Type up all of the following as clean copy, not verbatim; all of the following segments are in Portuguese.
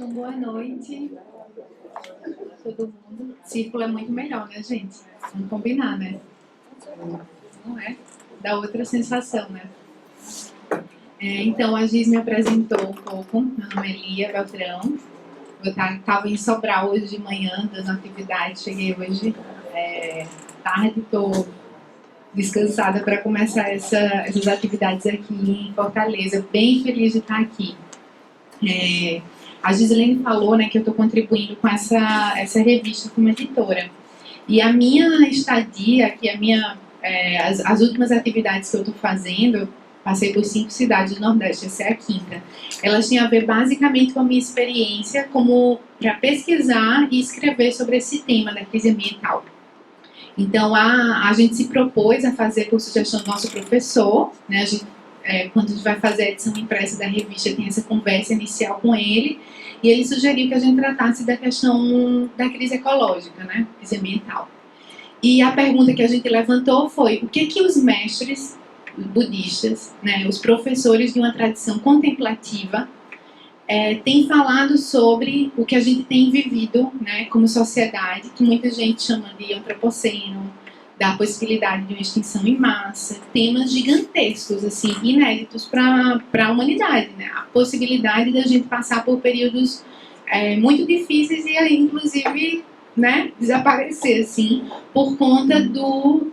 Então, boa noite, todo mundo. Círculo é muito melhor, né, gente? Vamos combinar, né? Não é? Dá outra sensação, né? Então, a Giz me apresentou um pouco. Meu nome é Lia Beltrão. Eu estava em Sobral hoje de manhã, dando atividade. Cheguei hoje tarde, estou descansada para começar essas atividades aqui em Fortaleza. Bem feliz de estar aqui. A Gislene falou, né, que eu estou contribuindo com essa revista como editora. E a minha estadia aqui, as últimas atividades que eu estou fazendo, passei por 5 cidades do Nordeste, essa é a quinta. Elas tinham a ver basicamente com a minha experiência como para pesquisar e escrever sobre esse tema da crise ambiental. Então, a gente se propôs a fazer por sugestão do nosso professor, né, quando a gente vai fazer a edição impressa da revista, tem essa conversa inicial com ele, e ele sugeriu que a gente tratasse da questão da crise ecológica, né, crise ambiental. E a pergunta que a gente levantou foi: o que os mestres budistas, né, os professores de uma tradição contemplativa, têm falado sobre o que a gente tem vivido, né, como sociedade, que muita gente chama de antropoceno, da possibilidade de uma extinção em massa, temas gigantescos, assim, inéditos para a humanidade, né? A possibilidade da gente passar por períodos muito difíceis e aí, inclusive, né, desaparecer, assim, por conta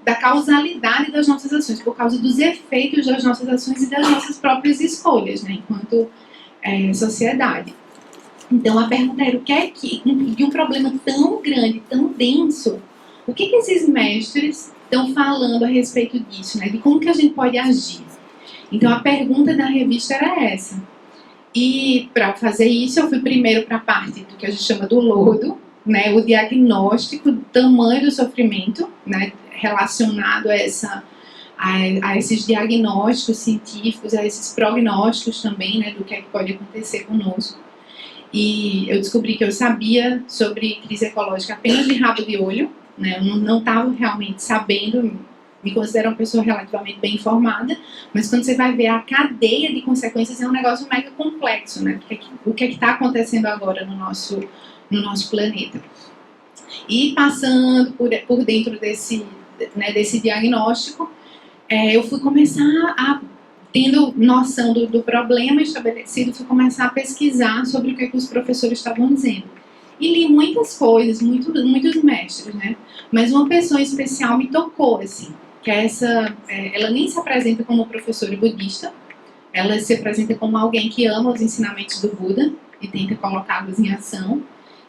da causalidade das nossas ações, por causa dos efeitos das nossas ações e das nossas próprias escolhas, né, enquanto sociedade. Então, a pergunta era: o que é que, de um problema tão grande, tão denso, o que esses mestres estão falando a respeito disso, né? De como que a gente pode agir? Então, a pergunta da revista era essa. E, para fazer isso, eu fui primeiro para a parte do que a gente chama do lodo, né? O diagnóstico do tamanho do sofrimento, né? Relacionado a esses diagnósticos científicos, a esses prognósticos também, né? Do que é que pode acontecer conosco. E eu descobri que eu sabia sobre crise ecológica apenas de rabo de olho, né? Eu não estava realmente sabendo, me considero uma pessoa relativamente bem informada, mas quando você vai ver a cadeia de consequências, é um negócio mega complexo, né? O que é que está acontecendo agora no nosso planeta. E passando por dentro desse diagnóstico, eu fui começar tendo noção do problema estabelecido, fui começar a pesquisar sobre o que os professores estavam dizendo. E li muitas coisas, muitos mestres, né? Mas uma pessoa em especial me tocou, assim, que ela nem se apresenta como professora budista, ela se apresenta como alguém que ama os ensinamentos do Buda e tenta colocá-los em ação,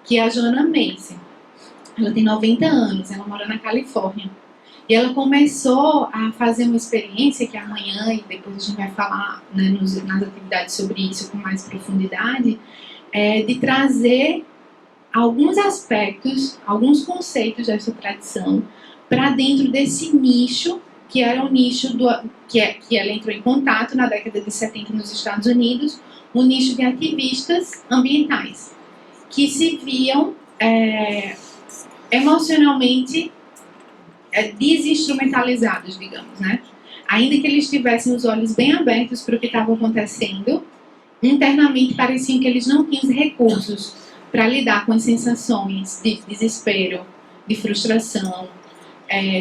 que é a Joanna Macy. Ela tem 90 anos, ela mora na Califórnia. E ela começou a fazer uma experiência que amanhã, e depois a gente vai falar, né, nas atividades sobre isso com mais profundidade, de trazer alguns aspectos, alguns conceitos dessa tradição para dentro desse nicho, que era um nicho que ela entrou em contato na década de 70 nos Estados Unidos, um nicho de ativistas ambientais, que se viam emocionalmente desinstrumentalizados, digamos, né? Ainda que eles tivessem os olhos bem abertos para o que estava acontecendo, internamente pareciam que eles não tinham os recursos para lidar com as sensações de desespero, de frustração,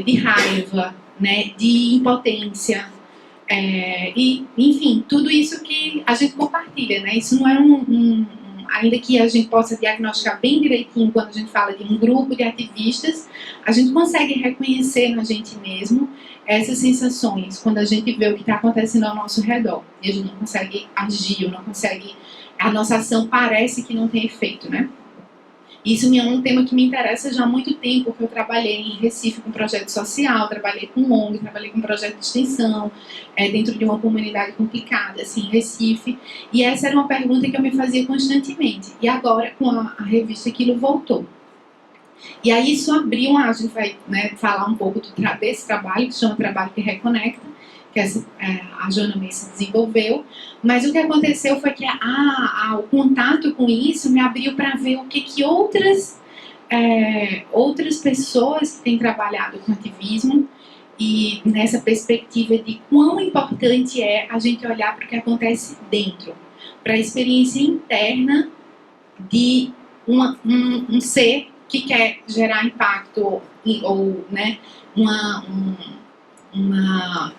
de raiva, né, de impotência, e, enfim, tudo isso que a gente compartilha, né? Isso não é ainda que a gente possa diagnosticar bem direitinho quando a gente fala de um grupo de ativistas, a gente consegue reconhecer na gente mesmo essas sensações quando a gente vê o que está acontecendo ao nosso redor. E a gente não consegue agir, a nossa ação parece que não tem efeito, né? Isso é um tema que me interessa já há muito tempo, porque eu trabalhei em Recife com projeto social, trabalhei com ONG, trabalhei com projeto de extensão, dentro de uma comunidade complicada, assim, em Recife. E essa era uma pergunta que eu me fazia constantemente. E agora, com a revista, aquilo voltou. E aí isso abriu, a gente vai, né, falar um pouco desse trabalho, que se chama Trabalho que Reconecta, que a Joanna Macy desenvolveu, mas o que aconteceu foi que o contato com isso me abriu para ver o que outras pessoas que têm trabalhado com ativismo, e nessa perspectiva de quão importante é a gente olhar para o que acontece dentro, para a experiência interna de um ser que quer gerar impacto ou, né,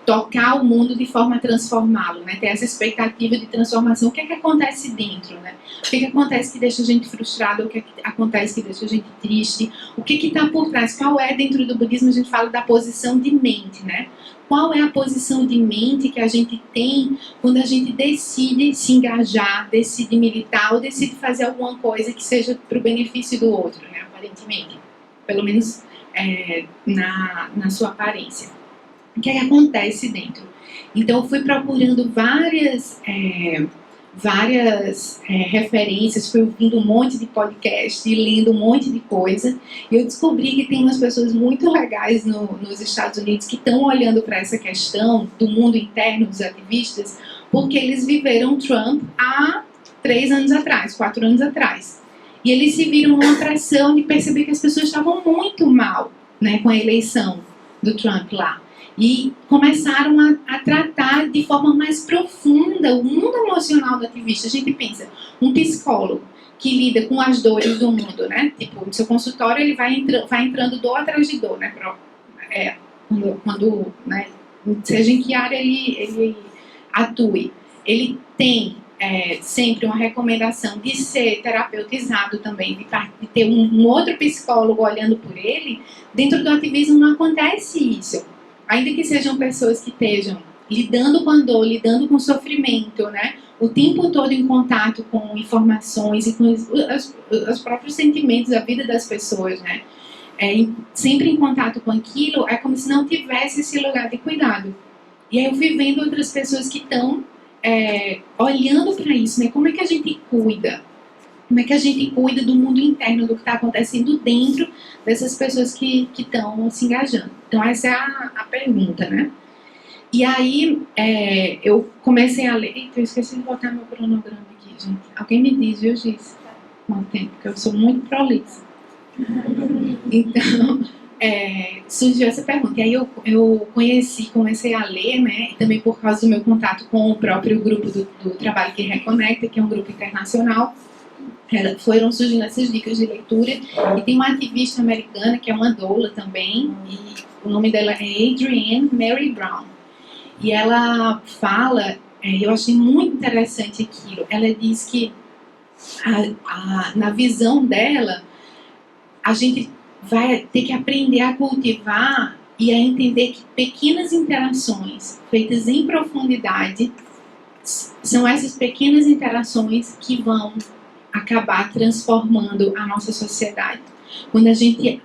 tocar o mundo de forma a transformá-lo, né? Ter essa expectativa de transformação. O que é que acontece dentro, né? O que é que acontece que deixa a gente frustrado? O que é que acontece que deixa a gente triste? O que está por trás? Qual é, dentro do budismo, a gente fala da posição de mente, né? Qual é a posição de mente que a gente tem quando a gente decide se engajar, decide militar ou decide fazer alguma coisa que seja para o benefício do outro, né? Aparentemente. Pelo menos na sua aparência. O que é que acontece dentro? Então, eu fui procurando várias referências, fui ouvindo um monte de podcast e lendo um monte de coisa, e eu descobri que tem umas pessoas muito legais nos Estados Unidos que estão olhando para essa questão do mundo interno dos ativistas, porque eles viveram Trump há 3 anos atrás, 4 anos atrás. E eles se viram numa pressão de perceber que as pessoas estavam muito mal, né, com a eleição do Trump lá. E começaram a tratar de forma mais profunda o mundo emocional do ativista. A gente pensa, um psicólogo que lida com as dores do mundo, né? Tipo, no seu consultório ele vai entrando dor atrás de dor, né? Quando né? Seja em que área ele atue. Ele tem sempre uma recomendação de ser terapeutizado também, de ter um outro psicólogo olhando por ele. Dentro do ativismo não acontece isso. Ainda que sejam pessoas que estejam lidando com a dor, lidando com o sofrimento, né? O tempo todo em contato com informações e com os próprios sentimentos, a vida das pessoas, né? Sempre em contato com aquilo, é como se não tivesse esse lugar de cuidado. E aí eu fui vendo outras pessoas que estão olhando para isso, né? Como é que a gente cuida? Como é que a gente cuida do mundo interno, do que está acontecendo dentro dessas pessoas que estão se engajando? Então, essa é a pergunta, né? E aí, eu comecei a ler... Eita, eu esqueci de botar meu cronograma aqui, gente. Alguém me diz, viu, Giz? Quanto tempo? Porque eu sou muito prolixa. Então, surgiu essa pergunta. E aí eu comecei a ler, né? Também por causa do meu contato com o próprio grupo do Trabalho que Reconecta, que é um grupo internacional. Foram surgindo essas dicas de leitura. E tem uma ativista americana, que é uma doula também, e o nome dela é Adrienne Mary Brown. E ela fala, eu achei muito interessante aquilo, ela diz que na visão dela, a gente vai ter que aprender a cultivar e a entender que pequenas interações feitas em profundidade são essas pequenas interações que vão acabar transformando a nossa sociedade. Quando a gente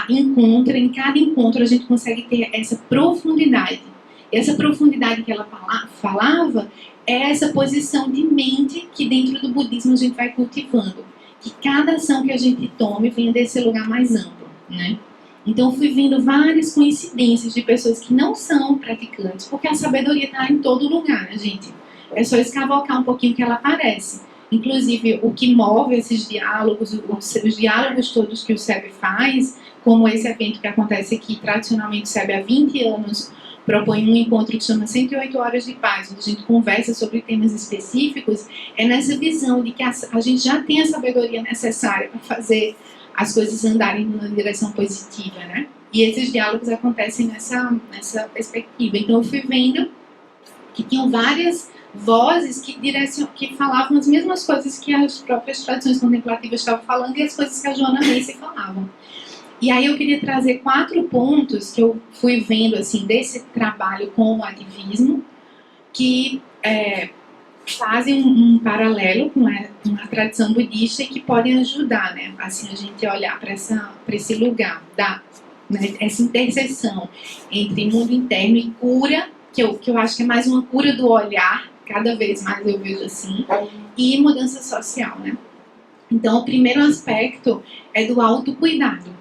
encontra, em cada encontro a gente consegue ter essa profundidade. E essa profundidade que ela falava é essa posição de mente que dentro do budismo a gente vai cultivando. Que cada ação que a gente tome venha desse lugar mais amplo, né? Então fui vendo várias coincidências de pessoas que não são praticantes, porque a sabedoria está em todo lugar, né, gente? É só escavocar um pouquinho que ela aparece. Inclusive, o que move esses diálogos, os diálogos todos que o SEB faz, como esse evento que acontece aqui, tradicionalmente o SEB há 20 anos propõe um encontro que chama 108 Horas de Paz, onde a gente conversa sobre temas específicos, é nessa visão de que a gente já tem a sabedoria necessária para fazer as coisas andarem numa direção positiva, né? E esses diálogos acontecem nessa perspectiva. Então, eu fui vendo que tinham várias vozes que falavam as mesmas coisas que as próprias tradições contemplativas estavam falando e as coisas que a Joana Macy falavam. E aí eu queria trazer 4 pontos que eu fui vendo assim desse trabalho com o ativismo que fazem um paralelo com a tradição budista e que podem ajudar, né, assim, a gente olhar para esse lugar, né, essa interseção entre mundo interno e cura, que eu acho que é mais uma cura do olhar, cada vez mais eu vejo assim, e mudança social, né? Então, o primeiro aspecto é do autocuidado.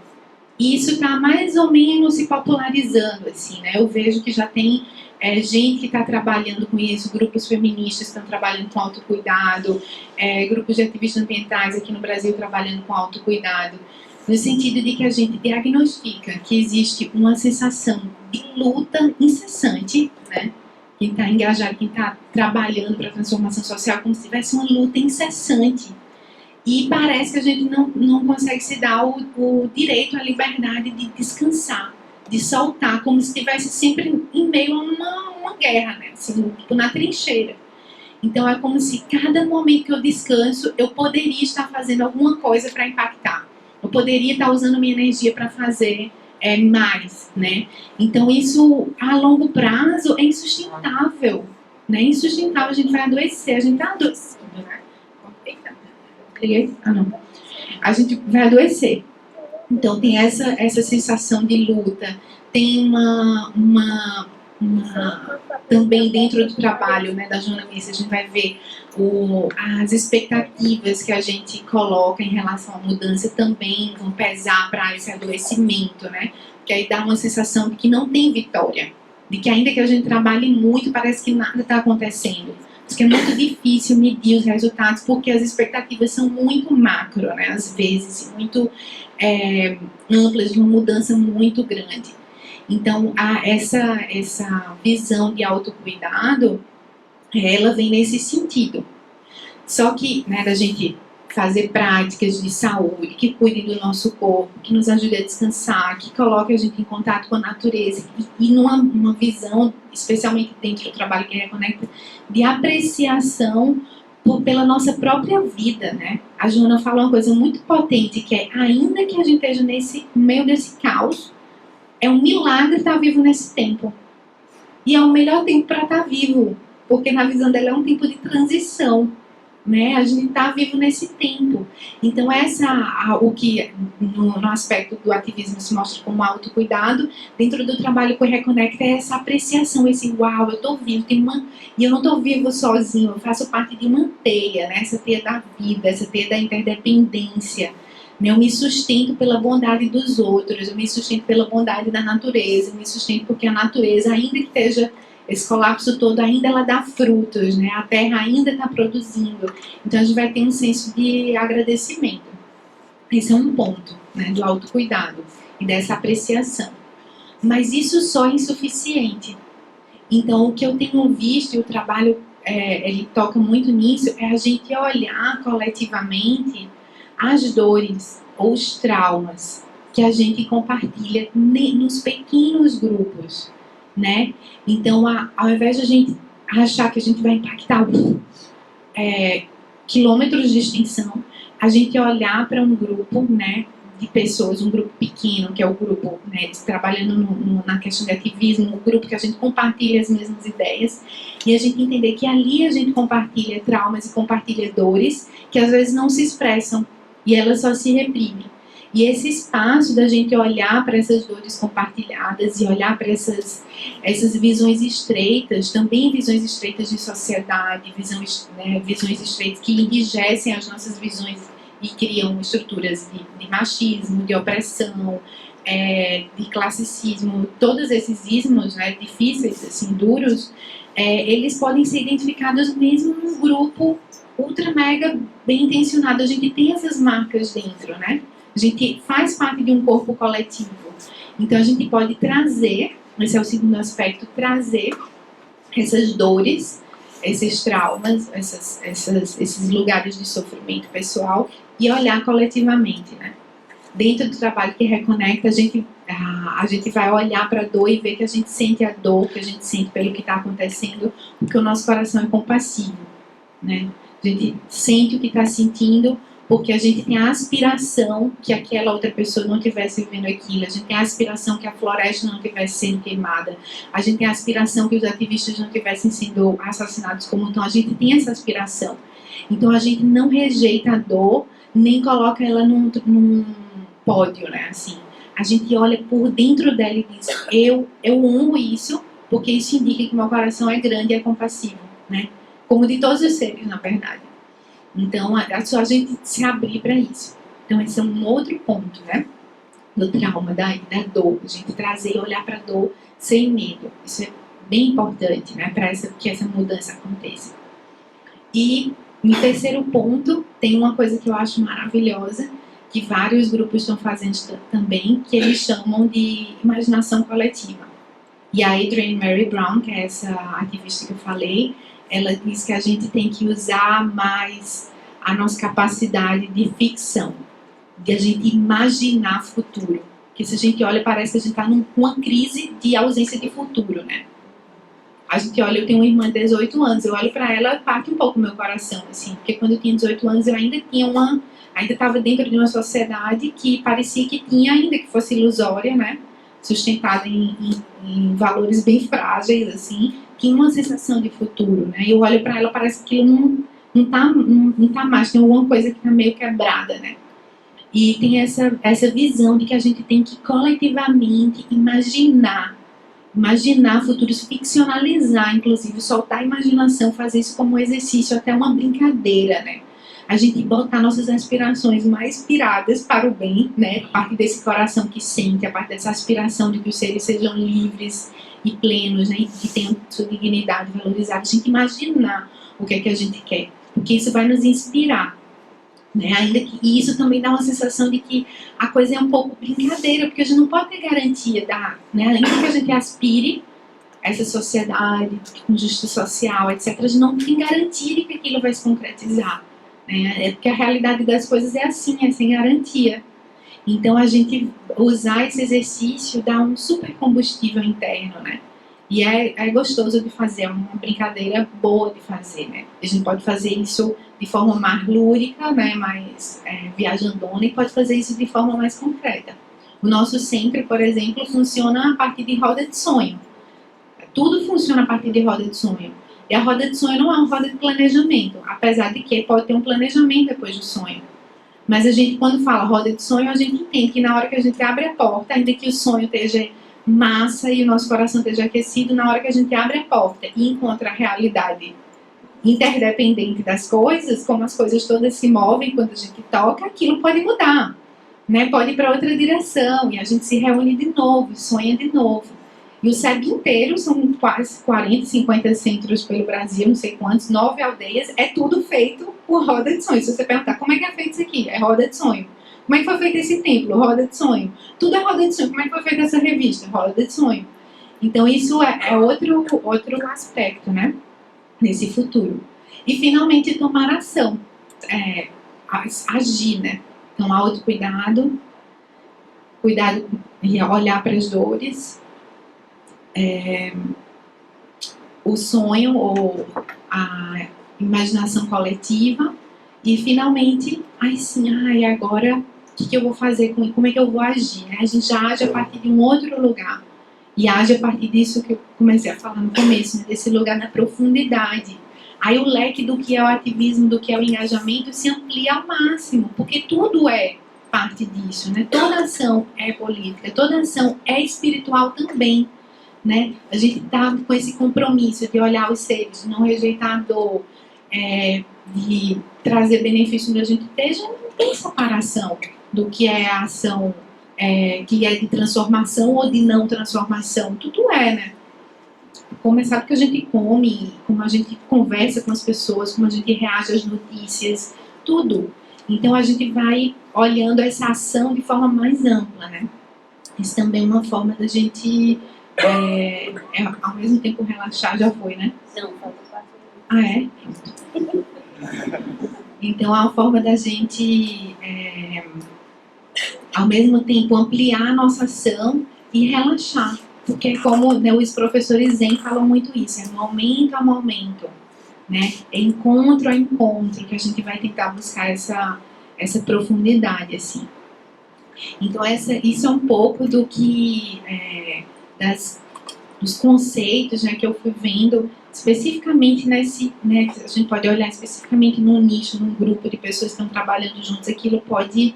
E isso está mais ou menos se popularizando, assim, né? Eu vejo que já tem gente que está trabalhando com isso, grupos feministas estão trabalhando com autocuidado, grupos de ativistas ambientais aqui no Brasil trabalhando com autocuidado, no sentido de que a gente diagnostica que existe uma sensação de luta incessante, né? Quem está engajado, quem está trabalhando para a transformação social, como se tivesse uma luta incessante E parece que a gente não consegue se dar o direito à liberdade de descansar, de soltar, como se estivesse sempre em meio a uma guerra, né? Assim, tipo, na trincheira. Então é como se cada momento que eu descanso, eu poderia estar fazendo alguma coisa para impactar. Eu poderia estar usando minha energia para fazer mais, né? Então isso a longo prazo é insustentável, né? Insustentável, a gente vai adoecer, a gente está adoecendo, né? Eita. Ah, não. A gente vai adoecer. Então tem essa sensação de luta, tem também dentro do trabalho, né, da jornalista, a gente vai ver as expectativas que a gente coloca em relação à mudança também vão pesar para esse adoecimento, né? Que aí dá uma sensação de que não tem vitória, de que ainda que a gente trabalhe muito, parece que nada está acontecendo. Porque é muito difícil medir os resultados, porque as expectativas são muito macro, né? Às vezes, muito amplas, de uma mudança muito grande. Então, essa visão de autocuidado, ela vem nesse sentido. Só que, né, da gente fazer práticas de saúde, que cuidem do nosso corpo, que nos ajude a descansar, que coloque a gente em contato com a natureza e numa visão, especialmente dentro do trabalho que reconecta, de apreciação pela nossa própria vida, né? A Joana falou uma coisa muito potente, que é, ainda que a gente esteja no meio desse caos, é um milagre estar vivo nesse tempo. E é o melhor tempo para estar vivo, porque na visão dela é um tempo de transição, né? A gente está vivo nesse tempo. Então o que no aspecto do ativismo se mostra como autocuidado, dentro do trabalho com o Reconecta é essa apreciação, esse uau, eu estou vivo, e eu não estou vivo sozinho, eu faço parte de uma teia, né? Essa teia da vida, essa teia da interdependência. Eu me sustento pela bondade dos outros, eu me sustento pela bondade da natureza, eu me sustento porque a natureza, ainda que esteja esse colapso todo, ainda ela dá frutos, né? A terra ainda está produzindo. Então a gente vai ter um senso de agradecimento. Esse é um ponto, né, do autocuidado e dessa apreciação. Mas isso só é insuficiente. Então o que eu tenho visto, e o trabalho ele toca muito nisso, é a gente olhar coletivamente as dores ou os traumas que a gente compartilha nos pequenos grupos, né? Então, ao invés de a gente achar que a gente vai impactar quilômetros de extensão, a gente olhar para um grupo, né, de pessoas, um grupo pequeno, que é o grupo, né, trabalhando na questão de ativismo, um grupo que a gente compartilha as mesmas ideias, e a gente entender que ali a gente compartilha traumas e compartilha dores que às vezes não se expressam, e elas só se reprimem. E esse espaço da gente olhar para essas dores compartilhadas e olhar para essas visões estreitas, também visões estreitas de sociedade, visões estreitas que enrijecem as nossas visões e criam estruturas de machismo, de opressão, de classicismo, todos esses ismos, né, difíceis, assim, duros, eles podem ser identificados mesmo num grupo ultra mega bem intencionado. A gente tem essas marcas dentro, né? A gente faz parte de um corpo coletivo. Então a gente pode trazer, esse é o segundo aspecto, trazer essas dores, esses traumas, esses lugares de sofrimento pessoal e olhar coletivamente, né? Dentro do trabalho que reconecta, a gente vai olhar para a dor e ver que a gente sente a dor, que a gente sente pelo que está acontecendo, porque o nosso coração é compassivo, né? A gente sente o que está sentindo, porque a gente tem a aspiração que aquela outra pessoa não estivesse vivendo aquilo, a gente tem a aspiração que a floresta não estivesse sendo queimada, a gente tem a aspiração que os ativistas não estivessem sendo assassinados como então, a gente tem essa aspiração. Então a gente não rejeita a dor, nem coloca ela num pódio, né, assim. A gente olha por dentro dela e diz, eu honro isso, porque isso indica que meu coração é grande e é compassivo, né, como de todos os seres, na verdade. Então, é só a gente se abrir para isso. Então, esse é um outro ponto, né? Do trauma, da dor. A gente trazer e olhar para a dor sem medo. Isso é bem importante, né? Para que essa mudança aconteça. E, no terceiro ponto, tem uma coisa que eu acho maravilhosa, que vários grupos estão fazendo também, que eles chamam de imaginação coletiva. E a Adrienne Mary Brown, que é essa ativista que eu falei, ela diz que a gente tem que usar mais a nossa capacidade de ficção, de a gente imaginar futuro. Porque se a gente olha, parece que a gente está numa crise de ausência de futuro, né? A gente olha, eu tenho uma irmã de 18 anos, eu olho para ela, parte um pouco o meu coração, assim, porque quando eu tinha 18 anos eu ainda estava dentro de uma sociedade que parecia que tinha, ainda que fosse ilusória, né? Sustentada em valores bem frágeis, assim, tinha uma sensação de futuro, né? E eu olho para ela, parece que aquilo não tá mais, tem alguma coisa que está meio quebrada, né? E tem essa visão de que a gente tem que coletivamente imaginar futuros, ficcionalizar, inclusive, soltar a imaginação, fazer isso como um exercício, até uma brincadeira, né? A gente botar nossas aspirações mais piradas para o bem, né? A partir desse coração que sente, a partir dessa aspiração de que os seres sejam livres e plenos, né? E que tenham sua dignidade valorizada. A gente imaginar o que é que a gente quer, porque isso vai nos inspirar. Né? E isso também dá uma sensação de que a coisa é um pouco brincadeira, porque a gente não pode ter garantia né? Além de que a gente aspire a essa sociedade com justiça social, etc., a gente não tem garantia de que aquilo vai se concretizar, né? É porque a realidade das coisas é assim, é sem garantia. Então a gente usar esse exercício dá um super combustível interno, né? E é gostoso de fazer, é uma brincadeira boa de fazer, né? A gente pode fazer isso de forma mais lúdica, né? Mais viajandona, e pode fazer isso de forma mais concreta. O nosso sempre, por exemplo, funciona a partir de roda de sonho. Tudo funciona a partir de roda de sonho. E a roda de sonho não é uma roda de planejamento, apesar de que pode ter um planejamento depois do sonho. Mas a gente, quando fala roda de sonho, a gente entende que na hora que a gente abre a porta, ainda que o sonho esteja massa e o nosso coração esteja aquecido, na hora que a gente abre a porta e encontra a realidade interdependente das coisas, como as coisas todas se movem quando a gente toca, aquilo pode mudar, né? Pode ir para outra direção, e a gente se reúne de novo, sonha de novo. E o SEB inteiro, são quase 40, 50 centros pelo Brasil, não sei quantos, 9 aldeias, é tudo feito por roda de sonho. Se você perguntar como é que é feito isso aqui, é roda de sonho. Como é que foi feito esse templo? Roda de sonho. Tudo é roda de sonho. Como é que foi feita essa revista? Roda de sonho. Então isso é outro aspecto, né? Nesse futuro. E finalmente tomar ação. Agir, né? Então autocuidado, cuidado e olhar para as dores, o sonho ou a imaginação coletiva, e finalmente, agora o que eu vou fazer com isso? Como é que eu vou agir? A gente já age a partir de um outro lugar, e age a partir disso que eu comecei a falar no começo, né? Desse lugar na profundidade. Aí o leque do que é o ativismo, do que é o engajamento, se amplia ao máximo, porque tudo é parte disso, né? Toda ação é política, toda ação é espiritual também. Né? A gente está com esse compromisso de olhar os seres, de não rejeitar a dor, de trazer benefício onde a gente esteja. Não tem separação do que é a ação que é de transformação ou de não transformação. Tudo né? Começar do que a gente come, como a gente conversa com as pessoas, como a gente reage às notícias, tudo. Então a gente vai olhando essa ação de forma mais ampla, né? Isso também é uma forma da gente ao mesmo tempo relaxar. Já foi, né? Não, falta 4 minutos. Então é uma forma da gente ao mesmo tempo ampliar a nossa ação e relaxar, porque como né, os professores Zen falam muito isso, é momento a momento, né? É encontro a encontro que a gente vai tentar buscar essa profundidade, assim. Então isso é um pouco do que dos conceitos, né, que eu fui vendo especificamente nesse, né, a gente pode olhar especificamente num nicho, num grupo de pessoas que estão trabalhando juntos, aquilo pode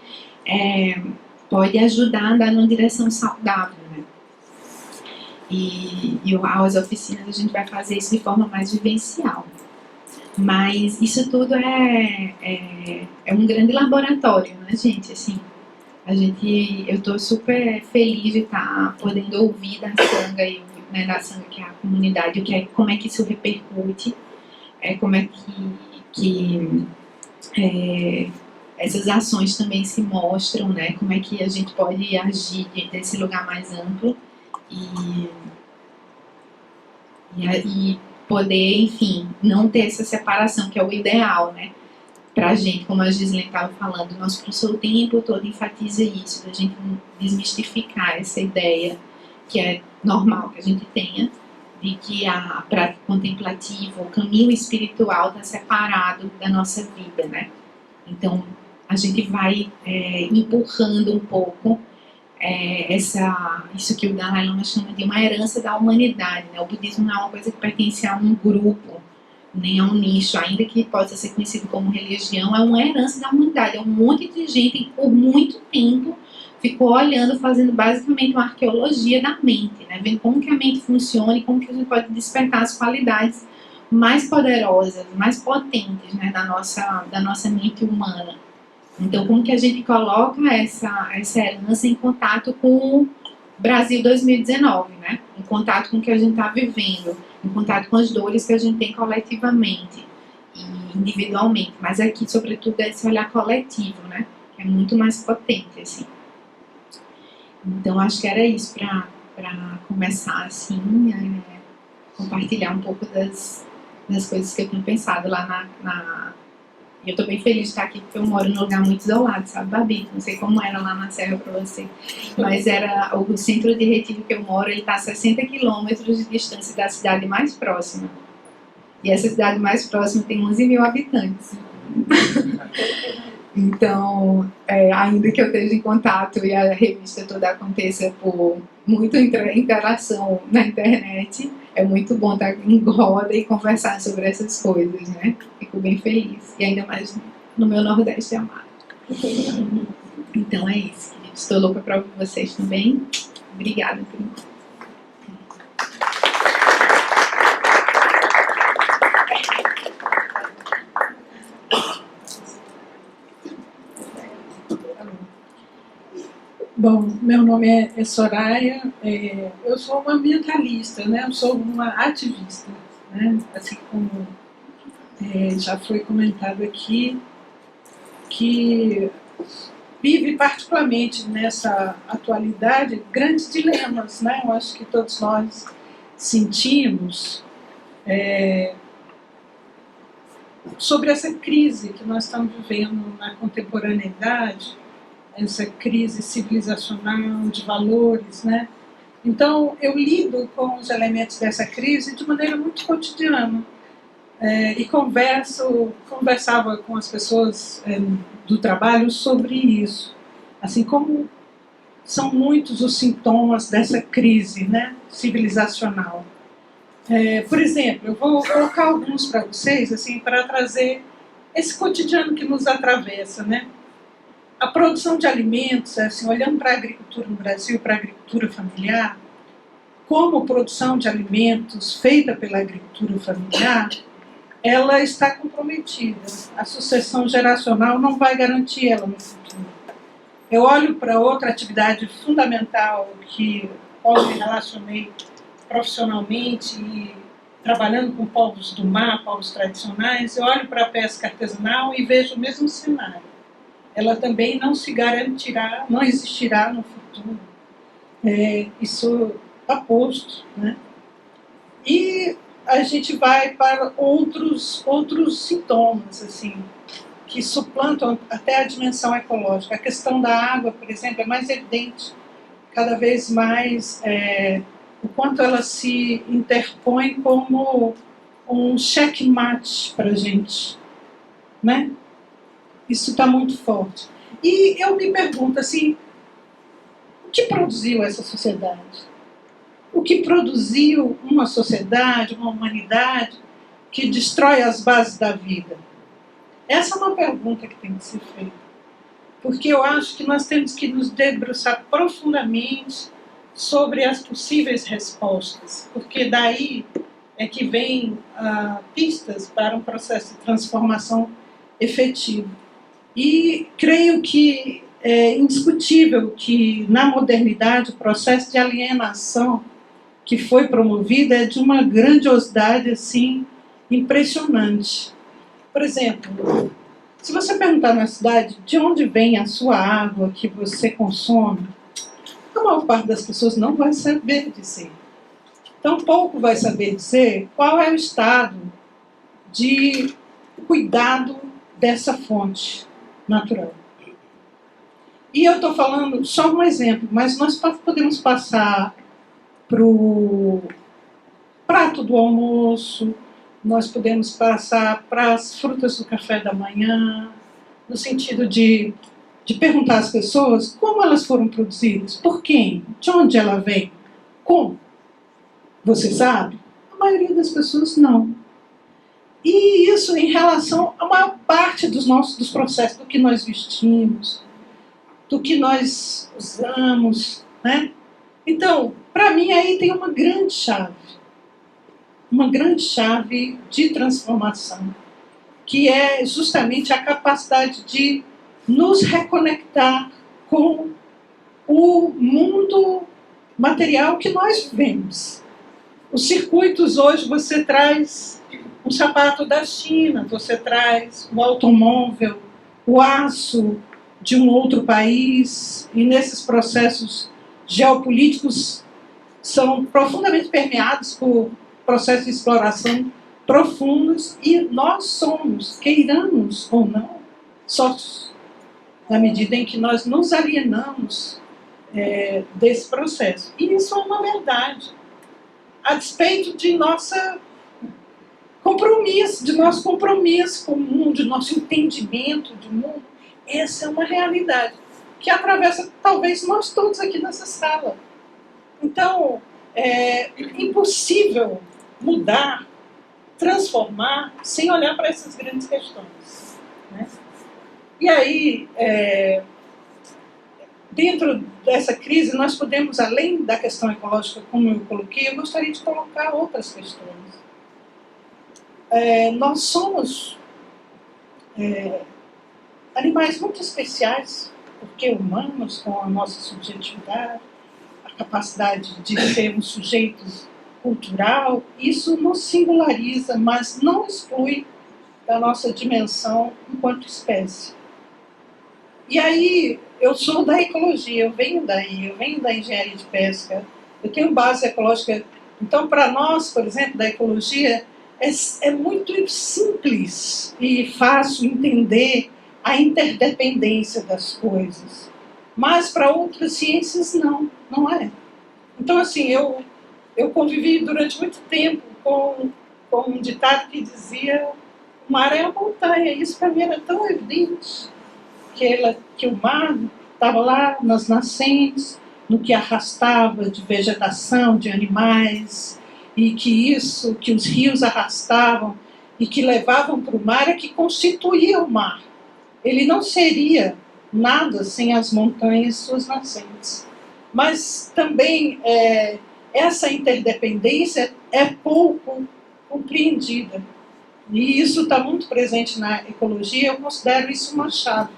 ajudar a andar numa direção saudável, né? E as oficinas a gente vai fazer isso de forma mais vivencial. Mas isso tudo é um grande laboratório, né, gente? Assim, eu estou super feliz de estar podendo ouvir da Sangha, né, da Sangha, que é a comunidade, como é que isso repercute, como é que essas ações também se mostram, né? Como é que a gente pode agir desse lugar mais amplo e poder, enfim, não ter essa separação, que é o ideal, né? para a gente, como a Gislaine estava falando, o nosso professor o tempo todo enfatiza isso, da gente desmistificar essa ideia que é normal que a gente tenha, de que a prática contemplativa, o caminho espiritual está separado da nossa vida, né? Então, a gente vai empurrando um pouco isso que o Dalai Lama chama de uma herança da humanidade, né? O budismo não é uma coisa que pertence a um grupo, nem a um nicho, ainda que possa ser conhecido como religião, é uma herança da humanidade. É um monte de gente que por muito tempo ficou olhando, fazendo basicamente uma arqueologia da mente, né? Vendo como que a mente funciona e como que a gente pode despertar as qualidades mais poderosas, mais potentes, né, da nossa mente humana. Então, como que a gente coloca essa herança em contato com o Brasil 2019, né? Em contato com o que a gente está vivendo, em contato com as dores que a gente tem coletivamente e individualmente. Mas aqui, sobretudo, é esse olhar coletivo, né? Que é muito mais potente, assim. Então, acho que era isso para começar, assim, compartilhar um pouco das coisas que eu tinha pensado lá eu estou bem feliz de estar aqui, porque eu moro num lugar muito isolado, sabe, Babi? Não sei como era lá na Serra para você, mas era o centro de retiro que eu moro, ele está a 60 quilômetros de distância da cidade mais próxima. E essa cidade mais próxima tem 11 mil habitantes. Então, ainda que eu esteja em contato e a revista toda aconteça por muita interação na internet, é muito bom estar em roda e conversar sobre essas coisas, né? Fico bem feliz. E ainda mais no meu Nordeste amado. Então é isso, queridos. Estou louca para ouvir vocês também. Obrigada por enquanto. Bom, meu nome é Soraya, eu sou uma ambientalista, né? Eu sou uma ativista, né? Assim como já foi comentado aqui, que vive particularmente nessa atualidade grandes dilemas, né? Eu acho que todos nós sentimos sobre essa crise que nós estamos vivendo na contemporaneidade, essa crise civilizacional de valores, né? Então, eu lido com os elementos dessa crise de maneira muito cotidiana e conversava com as pessoas do trabalho sobre isso, assim como são muitos os sintomas dessa crise, né, civilizacional. Por exemplo, eu vou colocar alguns para vocês, assim, para trazer esse cotidiano que nos atravessa, né? A produção de alimentos, assim, olhando para a agricultura no Brasil, para a agricultura familiar, como produção de alimentos feita pela agricultura familiar, ela está comprometida. A sucessão geracional não vai garantir ela no futuro. Eu olho para outra atividade fundamental que eu me relacionei profissionalmente e trabalhando com povos do mar, povos tradicionais, eu olho para a pesca artesanal e vejo o mesmo cenário. Ela também não se garantirá, não existirá no futuro. Isso está posto, né? E a gente vai para outros sintomas, assim, que suplantam até a dimensão ecológica. A questão da água, por exemplo, é mais evidente, cada vez mais, o quanto ela se interpõe como um checkmate para a gente, né? Isso está muito forte. E eu me pergunto assim, o que produziu essa sociedade? O que produziu uma sociedade, uma humanidade que destrói as bases da vida? Essa é uma pergunta que tem que ser feita. Porque eu acho que nós temos que nos debruçar profundamente sobre as possíveis respostas. Porque daí é que vem pistas para um processo de transformação efetivo. E creio que é indiscutível que, na modernidade, o processo de alienação que foi promovido é de uma grandiosidade assim, impressionante. Por exemplo, se você perguntar na cidade de onde vem a sua água que você consome, a maior parte das pessoas não vai saber dizer. Tampouco vai saber dizer qual é o estado de cuidado dessa fonte natural. E eu estou falando só um exemplo, mas nós podemos passar para o prato do almoço, nós podemos passar para as frutas do café da manhã, no sentido de perguntar às pessoas como elas foram produzidas, por quem, de onde ela vem, como. Você sabe? A maioria das pessoas não. E isso em relação a maior parte dos processos, do que nós vestimos, do que nós usamos, né? Então, para mim, aí tem uma grande chave de transformação, que é justamente a capacidade de nos reconectar com o mundo material que nós vivemos. Os circuitos hoje, você traz um sapato da China, você traz um automóvel, o aço de um outro país, e nesses processos geopolíticos são profundamente permeados por processos de exploração profundos, e nós somos, queiramos ou não, sócios, na medida em que nós nos alienamos desse processo. E isso é uma verdade, a despeito de nosso compromisso com o mundo, de nosso entendimento do mundo. Essa é uma realidade que atravessa talvez nós todos aqui nessa sala. Então, é impossível mudar, transformar, sem olhar para essas grandes questões, né? E aí, dentro dessa crise, nós podemos, além da questão ecológica, como eu coloquei, eu gostaria de colocar outras questões. Nós somos animais muito especiais, porque humanos, com a nossa subjetividade, a capacidade de ser um sujeito cultural, isso nos singulariza, mas não exclui da nossa dimensão enquanto espécie. E aí, eu sou da ecologia, eu venho da engenharia de pesca, eu tenho base ecológica. Então, para nós, por exemplo, da ecologia, é muito simples e fácil entender a interdependência das coisas. Mas para outras ciências, não é. Então, assim, eu convivi durante muito tempo com um ditado que dizia: o mar é a montanha. Isso para mim era tão evidente, que o mar estava lá nas nascentes, no que arrastava de vegetação, de animais, e que os rios arrastavam e que levavam para o mar é que constituía o mar. Ele não seria nada sem as montanhas e suas nascentes. Mas também essa interdependência é pouco compreendida. E isso está muito presente na ecologia, eu considero isso uma chave.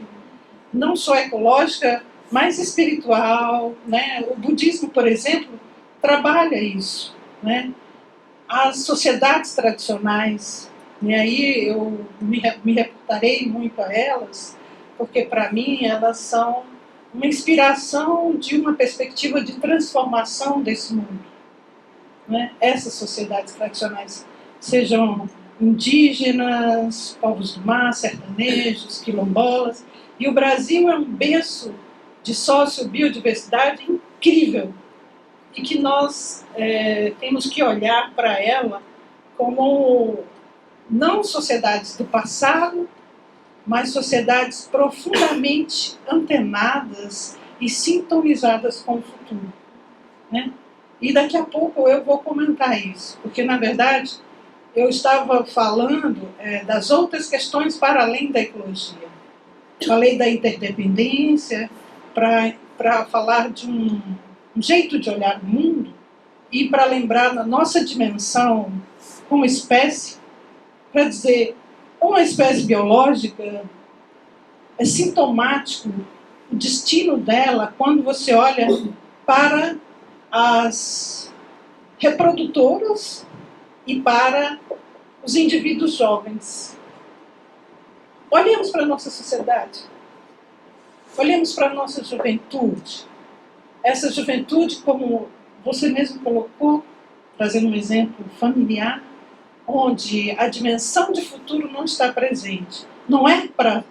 Não só ecológica, mas espiritual, né? O budismo, por exemplo, trabalha isso, né? As sociedades tradicionais, e aí eu me reportarei muito a elas, porque para mim elas são uma inspiração de uma perspectiva de transformação desse mundo, né? Essas sociedades tradicionais, sejam indígenas, povos do mar, sertanejos, quilombolas, e o Brasil é um berço de sociobiodiversidade incrível, e que nós temos que olhar para ela como não sociedades do passado, mas sociedades profundamente antenadas e sintonizadas com o futuro, né? E daqui a pouco eu vou comentar isso, porque na verdade eu estava falando das outras questões para além da ecologia. Falei da interdependência para falar de um jeito de olhar o mundo e para lembrar da nossa dimensão como espécie, para dizer, uma espécie biológica é sintomático o destino dela quando você olha para as reprodutoras e para os indivíduos jovens. Olhemos para a nossa sociedade, olhemos para a nossa juventude. Essa juventude, como você mesmo colocou, trazendo um exemplo familiar, onde a dimensão de futuro não está presente, não é para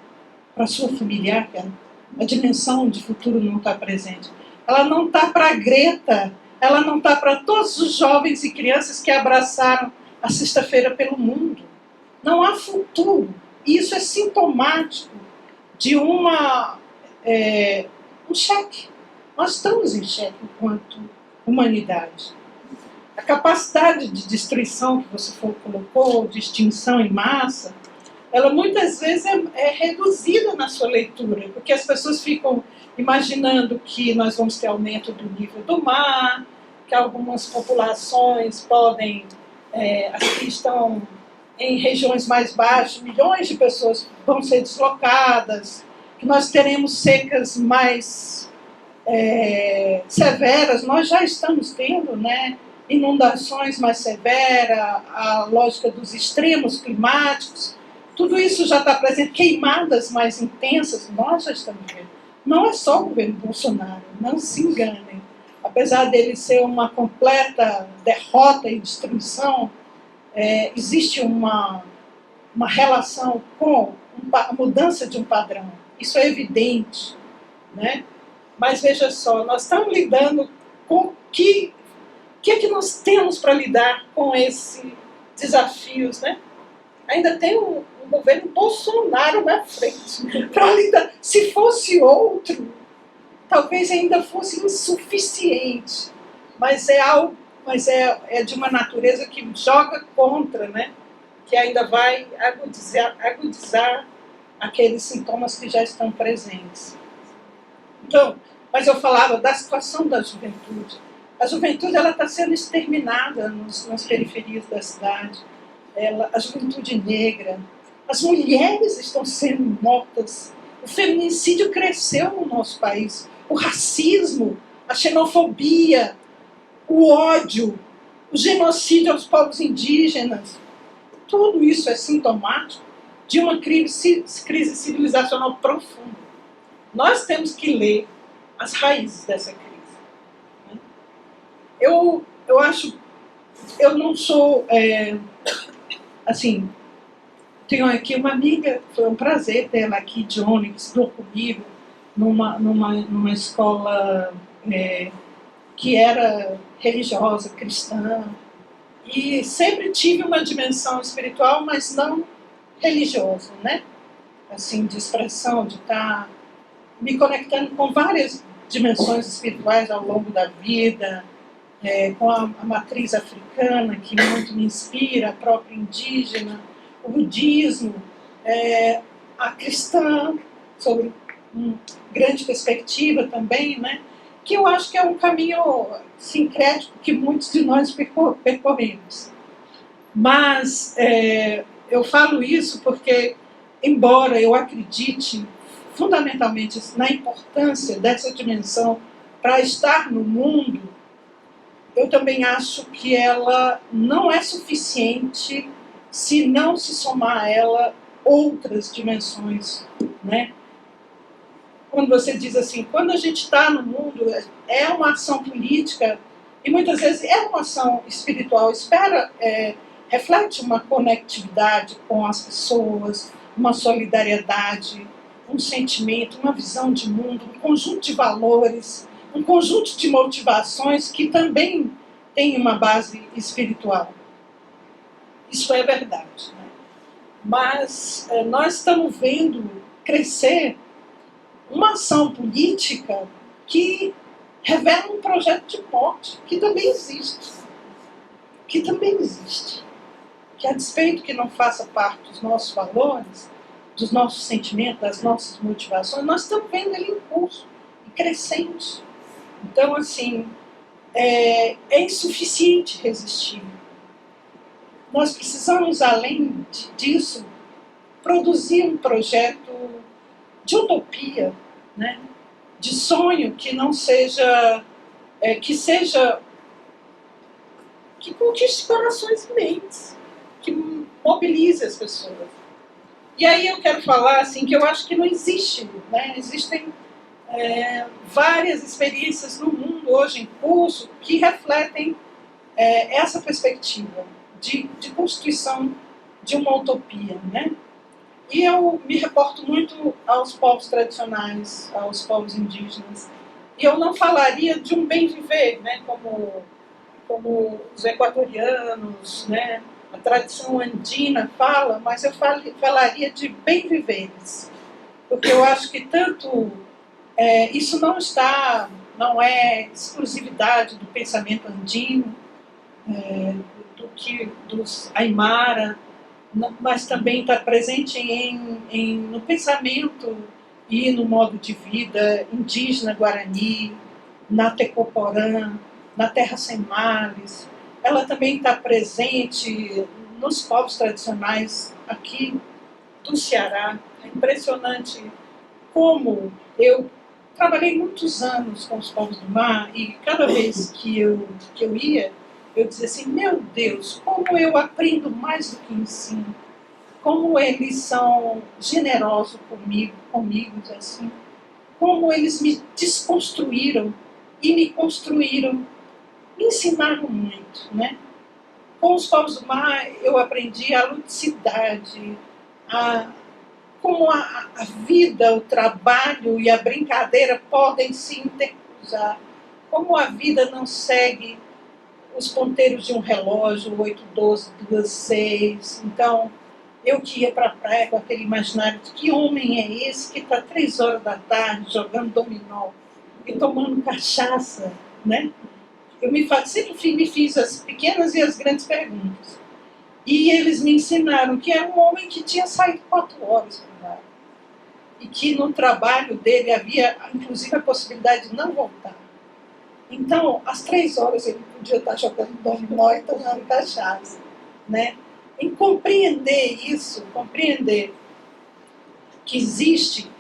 a sua familiar, que a dimensão de futuro não está presente. Ela não está para a Greta, ela não está para todos os jovens e crianças que abraçaram a sexta-feira pelo mundo. Não há futuro. E isso é sintomático de um cheque. Nós estamos em cheque enquanto humanidade. A capacidade de destruição que você colocou, de extinção em massa, ela muitas vezes é reduzida na sua leitura, porque as pessoas ficam imaginando que nós vamos ter aumento do nível do mar, que algumas populações podem, as que estão em regiões mais baixas, milhões de pessoas vão ser deslocadas, que nós teremos secas mais severas, nós já estamos tendo, né? Inundações mais severas, a lógica dos extremos climáticos, tudo isso já está presente, queimadas mais intensas, nós já estamos vendo. Não é só o governo Bolsonaro, não se enganem. Apesar dele ser uma completa derrota e destruição, existe uma relação com a mudança de um padrão. Isso é evidente, né? Mas veja só, nós estamos lidando com o que é que nós temos para lidar com esses desafios, né? Ainda tem um governo Bolsonaro na frente para lidar. Se fosse outro, talvez ainda fosse insuficiente, mas é de uma natureza que joga contra, né? Que ainda vai agudizar aqueles sintomas que já estão presentes. Então, mas eu falava da situação da juventude. A juventude está sendo exterminada nas periferias da cidade. A juventude negra, as mulheres estão sendo mortas. O feminicídio cresceu no nosso país. O racismo, a xenofobia, o ódio, o genocídio aos povos indígenas. Tudo isso é sintomático de uma crise civilizacional profunda. Nós temos que ler as raízes dessa crise. Eu não sou, assim, tenho aqui uma amiga, foi um prazer ter ela aqui, Johnny, que estudou comigo numa escola que era religiosa, cristã, e sempre tive uma dimensão espiritual, mas não religiosa, né? Assim, de expressão, de estar me conectando com várias dimensões espirituais ao longo da vida, com a matriz africana, que muito me inspira, a própria indígena, o budismo, a cristã, sobre uma grande perspectiva também, né? Que eu acho que é um caminho sincrético que muitos de nós percorremos. Mas eu falo isso porque, embora eu acredite fundamentalmente na importância dessa dimensão para estar no mundo, eu também acho que ela não é suficiente se não se somar a ela outras dimensões, né? Quando você diz assim, quando a gente está no mundo, é uma ação política e muitas vezes é uma ação espiritual, reflete uma conectividade com as pessoas, uma solidariedade, um sentimento, uma visão de mundo, um conjunto de valores, um conjunto de motivações que também tem uma base espiritual. Isso é verdade, né? Mas nós estamos vendo crescer uma ação política que revela um projeto de morte, que também existe. Que a despeito que não faça parte dos nossos valores, dos nossos sentimentos, das nossas motivações, nós estamos vendo ele em curso, e crescente. Então, assim, é insuficiente resistir. Nós precisamos, além disso, produzir um projeto de utopia, né? De sonho que não seja, que conquiste corações e mentes, que mobilize as pessoas. E aí eu quero falar assim, que eu acho que não existe, né? Existem várias experiências no mundo hoje em curso que refletem essa perspectiva de constituição de uma utopia, né? E eu me reporto muito aos povos tradicionais, aos povos indígenas. E eu não falaria de um bem viver, né, como os equatorianos, né, a tradição andina fala, mas eu falaria de bem viveres. Porque eu acho que tanto isso não é exclusividade do pensamento andino, dos Aimara, mas também está presente no pensamento e no modo de vida indígena guarani, na Tecoporã, na Terra Sem Males. Ela também está presente nos povos tradicionais aqui do Ceará. É impressionante como eu trabalhei muitos anos com os povos do mar e cada vez que eu ia, eu dizia assim, meu Deus, como eu aprendo mais do que ensino, como eles são generosos comigo assim, como eles me desconstruíram e me construíram, me ensinaram muito, né? Com os povos do mar eu aprendi a ludicidade, como a vida, o trabalho e a brincadeira podem se intercruzar, como a vida não segue os ponteiros de um relógio, 8, 12, 2, 6. Então, eu que ia para a praia com aquele imaginário de que homem é esse que está 3 horas da tarde jogando dominó e tomando cachaça, né? Eu sempre me fiz as pequenas e as grandes perguntas. E eles me ensinaram que era um homem que tinha saído 4 horas para o mar. E que no trabalho dele havia, inclusive, a possibilidade de não voltar. Então, às 3 horas ele podia estar jogando dominó e tomando cachaça, né? Em compreender isso, compreender que existe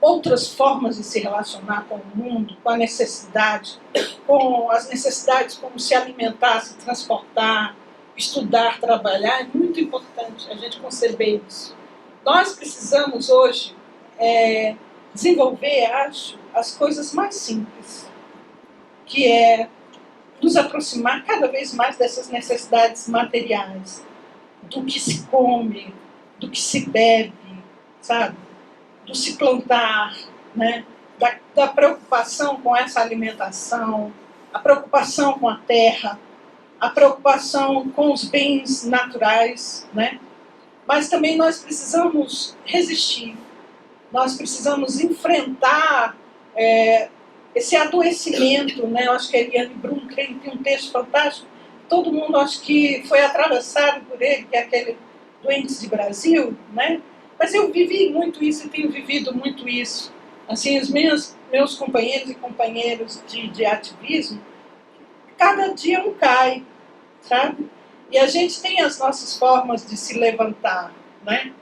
outras formas de se relacionar com o mundo, com a necessidade, com as necessidades como se alimentar, se transportar, estudar, trabalhar, é muito importante a gente conceber isso. Nós precisamos hoje desenvolver, acho, as coisas mais simples, que é nos aproximar cada vez mais dessas necessidades materiais, do que se come, do que se bebe, sabe? Do se plantar, né? Da preocupação com essa alimentação, a preocupação com a terra, a preocupação com os bens naturais, né? Mas também nós precisamos resistir, nós precisamos enfrentar esse adoecimento, né? Eu acho que a Eliane Brum tem um texto fantástico, todo mundo acho que foi atravessado por ele, que é aquele Doentes de Brasil, né? Mas eu vivi muito isso e tenho vivido muito isso. Assim, os meus companheiros e companheiras de ativismo, cada dia um cai, sabe? E a gente tem as nossas formas de se levantar, né?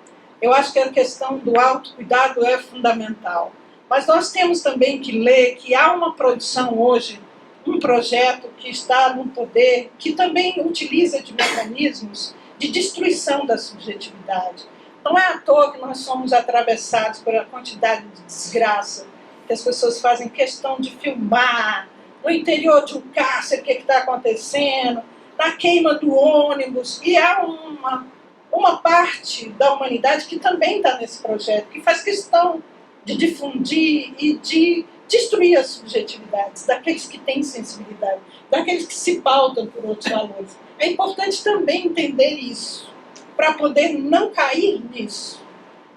Eu acho que a questão do autocuidado é fundamental. Mas nós temos também que ler que há uma produção hoje, um projeto que está no poder, que também utiliza de mecanismos de destruição da subjetividade. Não é à toa que nós somos atravessados por a quantidade de desgraça que as pessoas fazem questão de filmar, no interior de um cárcere, o que está acontecendo, na queima do ônibus. E há uma parte da humanidade que também está nesse projeto, que faz questão de difundir e de destruir as subjetividades daqueles que têm sensibilidade, daqueles que se pautam por outros valores. É importante também entender isso, para poder não cair nisso,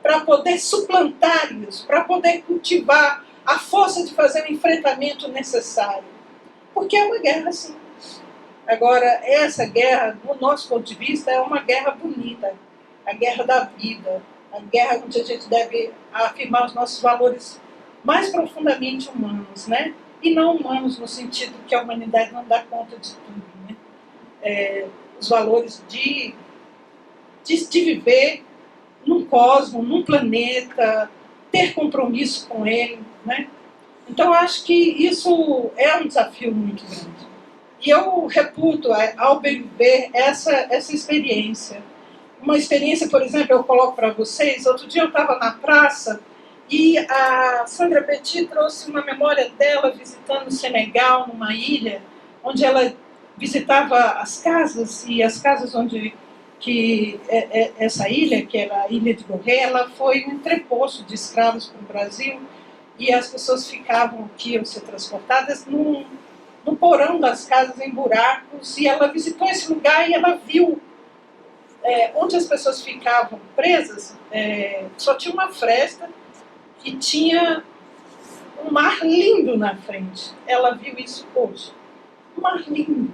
para poder suplantar isso, para poder cultivar a força de fazer o enfrentamento necessário. Porque é uma guerra simples. Agora, essa guerra, do nosso ponto de vista, é uma guerra bonita, a guerra da vida, a guerra onde a gente deve afirmar os nossos valores mais profundamente humanos, né? E não humanos no sentido que a humanidade não dá conta de tudo, né? Os valores de viver num cosmo, num planeta, ter compromisso com ele, né? Então, acho que isso é um desafio muito grande. E eu reputo, ao viver, essa experiência. Uma experiência, por exemplo, eu coloco para vocês, outro dia eu estava na praça e a Sandra Petit trouxe uma memória dela visitando o Senegal, numa ilha, onde ela visitava as casas, e as casas que essa ilha, que era a Ilha de Gorré, ela foi um entreposto de escravos para o Brasil, e as pessoas ficavam aqui, iam ser transportadas no porão das casas, em buracos, e ela visitou esse lugar e ela viu onde as pessoas ficavam presas, só tinha uma fresta que tinha um mar lindo na frente. Ela viu isso hoje. Um mar lindo.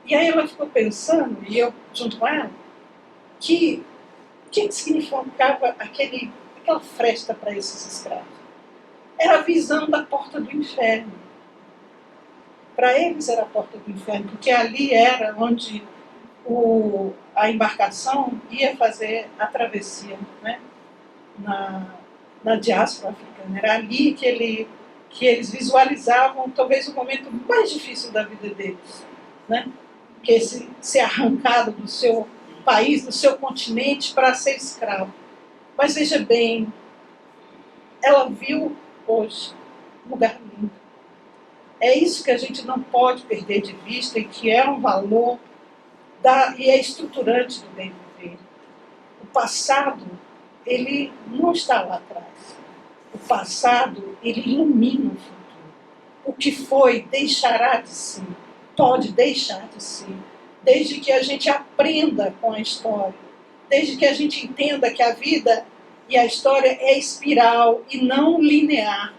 E aí ela ficou pensando, e eu junto com ela, o que significava aquela fresta para esses escravos? Era a visão da porta do inferno. Para eles era a porta do inferno, porque ali era onde a embarcação ia fazer a travessia, né? na diáspora africana. Era ali que eles visualizavam talvez o momento mais difícil da vida deles, né? Que é ser arrancado do seu país, do seu continente, para ser escravo. Mas veja bem, ela viu hoje um lugar lindo. É isso que a gente não pode perder de vista e que é um valor e é estruturante do bem viver. O passado, ele não está lá atrás. O passado, ele ilumina o futuro. O que foi deixará de ser, pode deixar de ser, desde que a gente aprenda com a história, desde que a gente entenda que a vida e a história é espiral e não linear,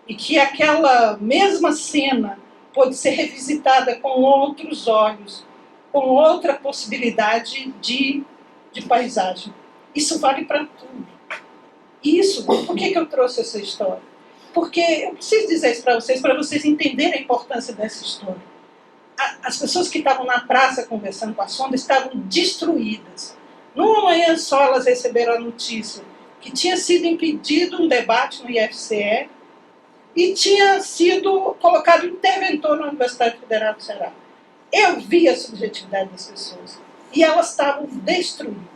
e que aquela mesma cena pode ser revisitada com outros olhos, com outra possibilidade de paisagem. Isso vale para tudo. Isso, por que eu trouxe essa história? Porque eu preciso dizer isso para vocês entenderem a importância dessa história. As pessoas que estavam na praça conversando com a sonda estavam destruídas. Numa manhã só elas receberam a notícia que tinha sido impedido um debate no IFCE e tinha sido colocado interventor na Universidade Federal do Ceará. Eu vi a subjetividade das pessoas e elas estavam destruídas.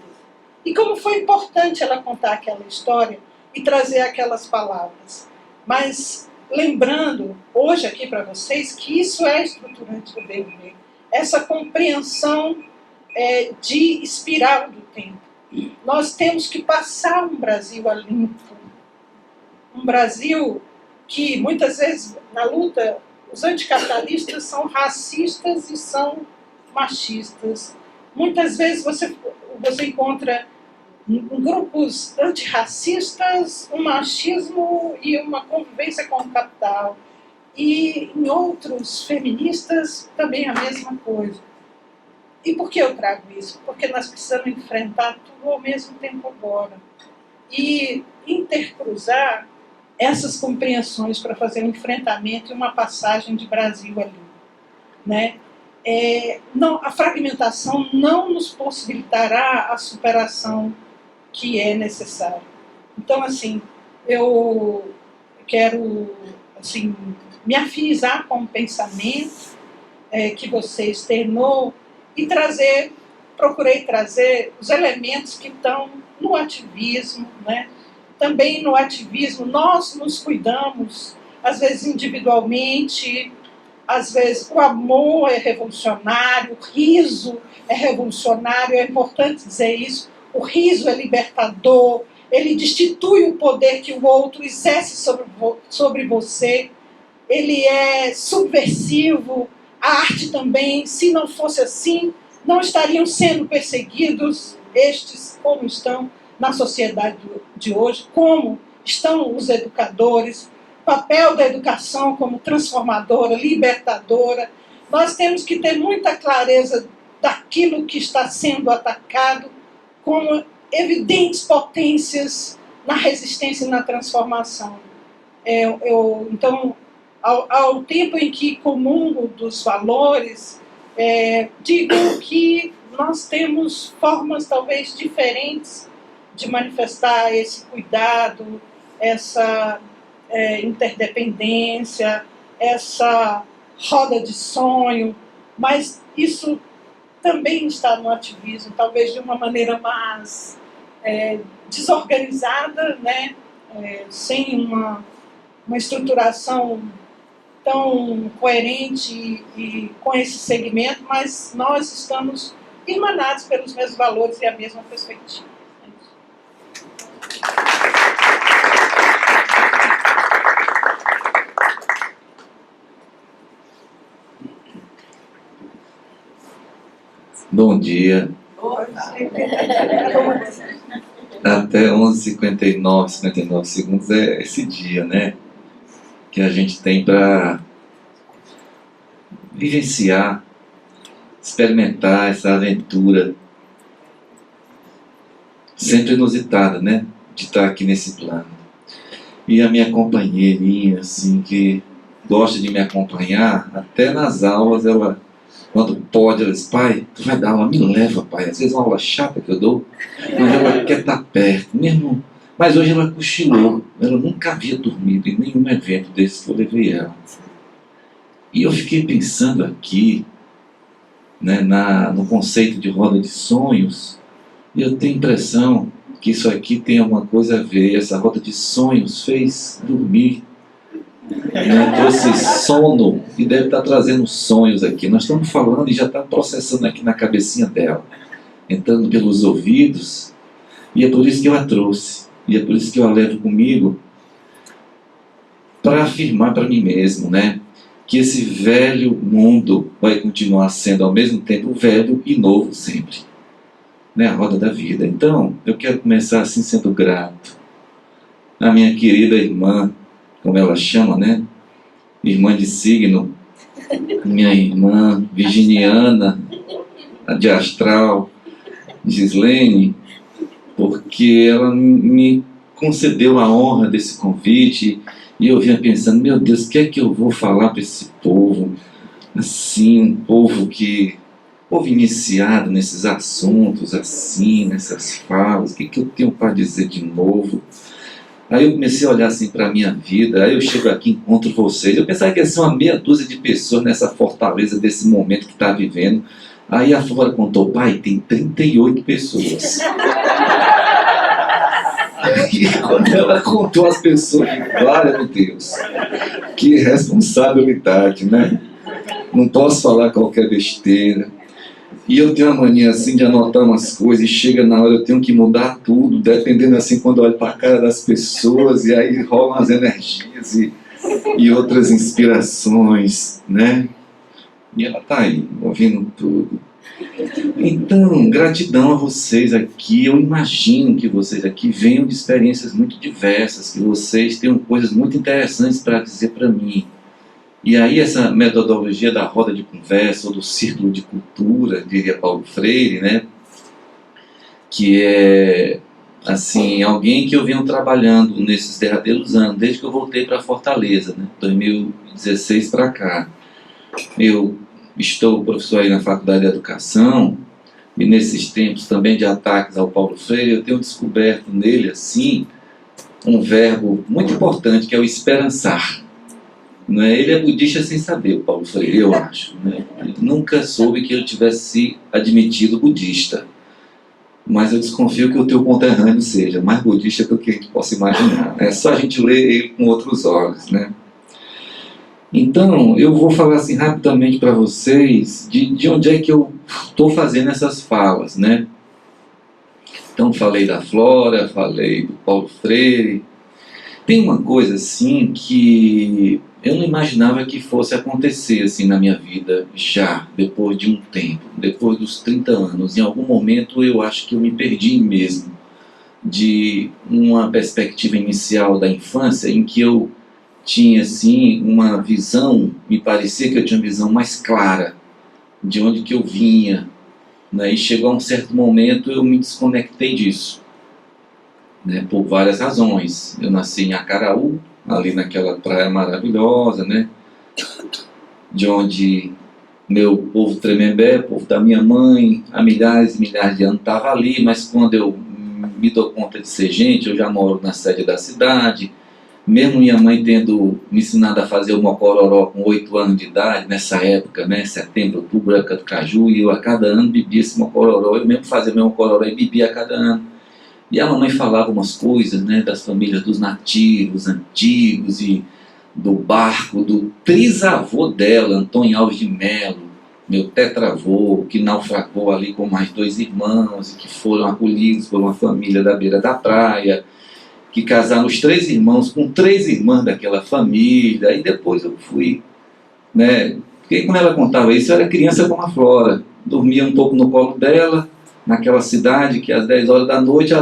E como foi importante ela contar aquela história e trazer aquelas palavras. Mas lembrando hoje aqui para vocês que isso é estruturante do bem viver. Essa compreensão de espiral do tempo. Nós temos que passar um Brasil a limpo. Um Brasil que muitas vezes na luta os anticapitalistas são racistas e são machistas. Muitas vezes você encontra em grupos antirracistas um machismo e uma convivência com o capital. E em outros feministas também a mesma coisa. E por que eu trago isso? Porque nós precisamos enfrentar tudo ao mesmo tempo agora. E intercruzar essas compreensões para fazer um enfrentamento e uma passagem de Brasil ali. Né? Não, a fragmentação não nos possibilitará a superação que é necessária. Então, assim, eu quero assim, me afinizar com o pensamento que você externou e procurei trazer os elementos que estão no ativismo, né? Também no ativismo nós nos cuidamos, às vezes individualmente, às vezes o amor é revolucionário, o riso é revolucionário, é importante dizer isso, o riso é libertador, ele destitui o poder que o outro exerce sobre você, ele é subversivo, a arte também, se não fosse assim, não estariam sendo perseguidos estes como estão na sociedade de hoje, como estão os educadores, papel da educação como transformadora, libertadora. Nós temos que ter muita clareza daquilo que está sendo atacado como evidentes potências na resistência e na transformação. Então, ao tempo em que comungo dos valores, digo que nós temos formas talvez diferentes de manifestar esse cuidado, essa interdependência, essa roda de sonho, mas isso também está no ativismo, talvez de uma maneira mais desorganizada, né? Sem uma estruturação tão coerente e com esse segmento, mas nós estamos irmanados pelos mesmos valores e a mesma perspectiva. Bom dia. Até 11h59, 59 segundos é esse dia, né? Que a gente tem para vivenciar, experimentar essa aventura sempre inusitada, né? De estar aqui nesse plano. E a minha companheirinha, assim, que gosta de me acompanhar, até nas aulas, ela, quando pode, ela diz: pai, tu vai dar aula, me leva, pai. Às vezes é uma aula chata que eu dou, mas ela quer estar perto, mesmo. Mas hoje ela cochilou, ela nunca havia dormido em nenhum evento desse que eu levei ela. E eu fiquei pensando aqui, né, no conceito de roda de sonhos, e eu tenho a impressão que isso aqui tem alguma coisa a ver. Essa roda de sonhos fez dormir, né, trouxe sono e deve estar trazendo sonhos aqui. Nós estamos falando e já está processando aqui na cabecinha dela, entrando pelos ouvidos, e é por isso que eu a trouxe, e é por isso que eu a levo comigo, para afirmar para mim mesmo, né, que esse velho mundo vai continuar sendo ao mesmo tempo velho e novo sempre, né, a roda da vida. Então, eu quero começar assim sendo grato à minha querida irmã, como ela chama, né, irmã de signo, minha irmã virginiana, a de astral, Gislene, porque ela me concedeu a honra desse convite. E eu vinha pensando: meu Deus, o que é que eu vou falar para esse povo? Assim, um povo iniciado nesses assuntos, assim, nessas falas, o que eu tenho para dizer de novo? Aí eu comecei a olhar assim para a minha vida, aí eu chego aqui e encontro vocês. Eu pensava que ia ser uma meia dúzia de pessoas nessa fortaleza desse momento que está vivendo. Aí a Flora contou: pai, tem 38 pessoas. E quando ela contou as pessoas, glória a Deus, que responsabilidade, né? Não posso falar qualquer besteira. E eu tenho uma mania assim de anotar umas coisas, e chega na hora eu tenho que mudar tudo, dependendo assim, quando eu olho para a cara das pessoas, e aí rolam as energias e outras inspirações, né? E ela está aí, ouvindo tudo. Então, gratidão a vocês aqui. Eu imagino que vocês aqui venham de experiências muito diversas, que vocês tenham coisas muito interessantes para dizer para mim. E aí essa metodologia da roda de conversa, ou do círculo de cultura, diria Paulo Freire, né? Que é, assim, alguém que eu venho trabalhando nesses derradeiros anos, desde que eu voltei para Fortaleza, né? 2016 para cá. Eu estou professor aí na Faculdade de Educação, e nesses tempos também de ataques ao Paulo Freire, eu tenho descoberto nele, assim, um verbo muito importante, que é o esperançar. Não é? Ele é budista sem saber, o Paulo Freire, eu acho. Né? Ele nunca soube que ele tivesse admitido budista. Mas eu desconfio que o teu conterrâneo seja mais budista do que a gente possa imaginar. É só a gente ler ele com outros olhos, né? Então, eu vou falar assim rapidamente para vocês de onde é que eu estou fazendo essas falas, né? Então, falei da Flora, falei do Paulo Freire. Tem uma coisa assim que eu não imaginava que fosse acontecer assim na minha vida já, depois de um tempo, depois dos 30 anos. Em algum momento eu acho que eu me perdi mesmo de uma perspectiva inicial da infância em que eu tinha assim uma visão, me parecia que eu tinha uma visão mais clara de onde que eu vinha, né? E chegou a um certo momento eu me desconectei disso, né? Por várias razões. Eu nasci em Acaraú, ali naquela praia maravilhosa, né? De onde meu povo Tremembé, povo da minha mãe, há milhares e milhares de anos estava ali, mas quando eu me dou conta de ser gente, eu já moro na sede da cidade. Mesmo minha mãe tendo me ensinado a fazer o mocororó com 8 anos de idade, nessa época, né, setembro, outubro, época do caju, e eu a cada ano bebia esse mocororó, eu mesmo fazia meu mocororó e bebia a cada ano. E a mamãe falava umas coisas, né, das famílias dos nativos, antigos, e do barco, do trisavô dela, Antônio Alves de Melo, meu tetravô, que naufragou ali com mais 2 irmãos, e que foram acolhidos por uma família da beira da praia, que casaram os 3 irmãos com 3 irmãs daquela família. E depois eu fui, né? Porque quando ela contava isso, eu era criança como a Flora, dormia um pouco no colo dela, naquela cidade que às 10 horas da noite as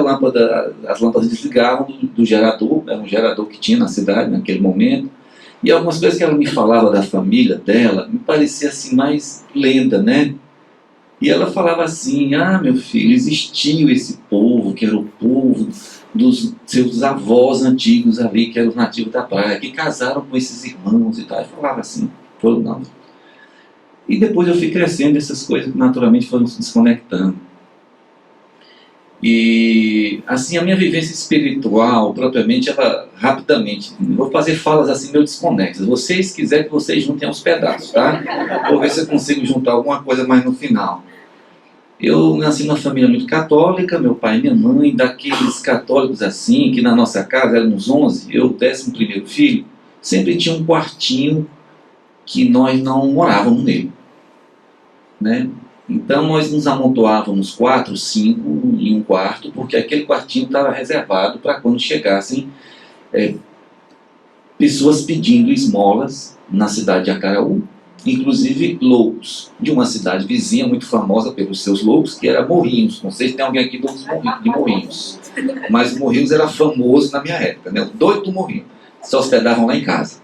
lâmpadas desligavam do gerador, era um gerador que tinha na cidade naquele momento. E algumas coisas que ela me falava da família dela, me parecia assim mais lenda, né? E ela falava assim, meu filho, existiu esse povo, que era o povo dos seus avós antigos ali, que eram os nativos da praia, que casaram com esses irmãos e tal. E falava assim, foram não. E depois eu fui crescendo, essas coisas naturalmente foram se desconectando. E assim, a minha vivência espiritual, propriamente, ela rapidamente, vou fazer falas assim meio desconexas. Vocês quiserem que vocês juntem aos pedaços, tá? Vou ver se eu consigo juntar alguma coisa mais no final. Eu nasci numa família muito católica, meu pai e minha mãe, daqueles católicos assim, que na nossa casa éramos 11, eu, 11º filho, sempre tinha um quartinho que nós não morávamos nele, né? Então nós nos amontoávamos 4, 5 em um quarto, porque aquele quartinho estava reservado para quando chegassem pessoas pedindo esmolas na cidade de Acaraú, inclusive loucos, de uma cidade vizinha muito famosa pelos seus loucos, que era Morrinhos. Não sei se tem alguém aqui de Morrinhos, mas Morrinhos era famoso na minha época, né? O doido do Morrinho. Se hospedavam lá em casa,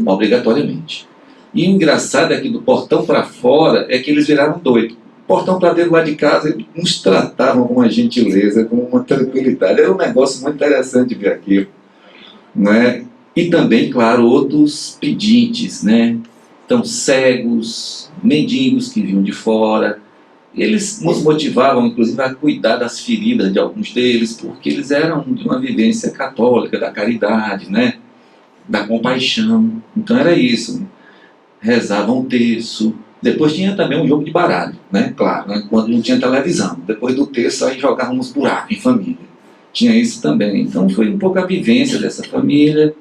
obrigatoriamente. E o engraçado é que do portão para fora é que eles viraram doidos. Portão para dentro lá de casa, eles nos tratavam com uma gentileza, com uma tranquilidade. Era um negócio muito interessante ver aquilo, né? E também, claro, outros pedintes, né? Então, cegos, mendigos que vinham de fora. Eles nos motivavam, inclusive, a cuidar das feridas de alguns deles, porque eles eram de uma vivência católica, da caridade, né? Da compaixão. Então era isso. Rezavam um terço. Depois tinha também um jogo de baralho, né? Claro, né? Quando não tinha televisão. Depois do terço, aí jogávamos buraco em família. Tinha isso também. Então foi um pouco a vivência dessa família.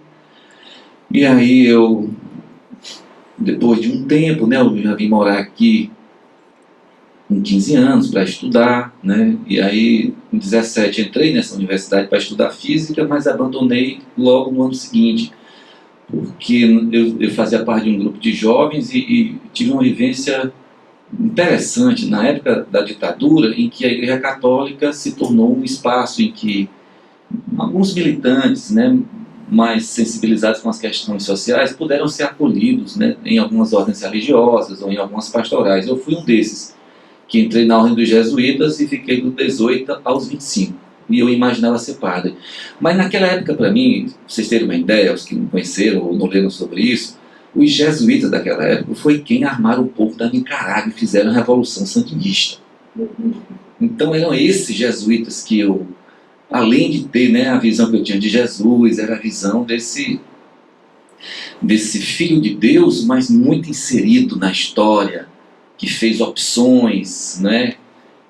E aí eu, depois de um tempo, né? Eu já vim morar aqui com 15 anos para estudar, né? E aí, com 17, entrei nessa universidade para estudar física, mas abandonei logo no ano seguinte, porque eu fazia parte de um grupo de jovens e tive uma vivência interessante na época da ditadura, em que a Igreja Católica se tornou um espaço em que alguns militantes, né, mais sensibilizados com as questões sociais, puderam ser acolhidos, né, em algumas ordens religiosas ou em algumas pastorais. Eu fui um desses, que entrei na ordem dos jesuítas e fiquei dos 18 aos 25. E eu imaginava ser padre. Mas naquela época, para mim, pra vocês terem uma ideia, os que não conheceram ou não leram sobre isso, os jesuítas daquela época foi quem armaram o povo da Nicarágua e fizeram a Revolução Sandinista. Então eram esses jesuítas que eu, além de ter, né, a visão que eu tinha de Jesus, era a visão desse filho de Deus, mas muito inserido na história, que fez opções, né,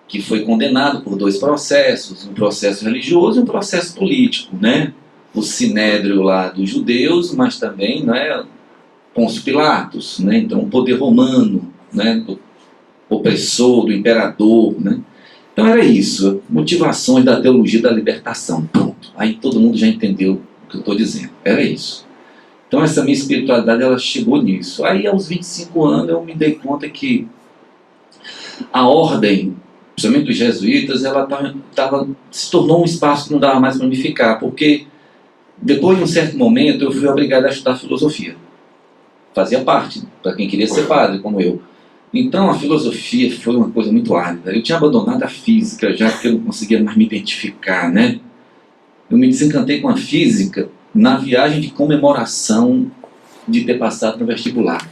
que foi condenado por 2 processos, um processo religioso e um processo político, né? O sinédrio lá dos judeus, mas também, né, Pôncio Pilatos, né? Então o poder romano, né, do opressor, do imperador, né? Então era isso, motivações da teologia da libertação, pronto. Aí todo mundo já entendeu o que eu estou dizendo, era isso. Então essa minha espiritualidade, ela chegou nisso. Aí aos 25 anos eu me dei conta que a ordem, principalmente dos jesuítas, ela se tornou um espaço que não dava mais para me ficar, porque depois de um certo momento eu fui obrigado a estudar filosofia. Fazia parte, para quem queria ser padre, como eu. Então a filosofia foi uma coisa muito árida. Eu tinha abandonado a física já, porque eu não conseguia mais me identificar, né? Eu me desencantei com a física na viagem de comemoração de ter passado no vestibular.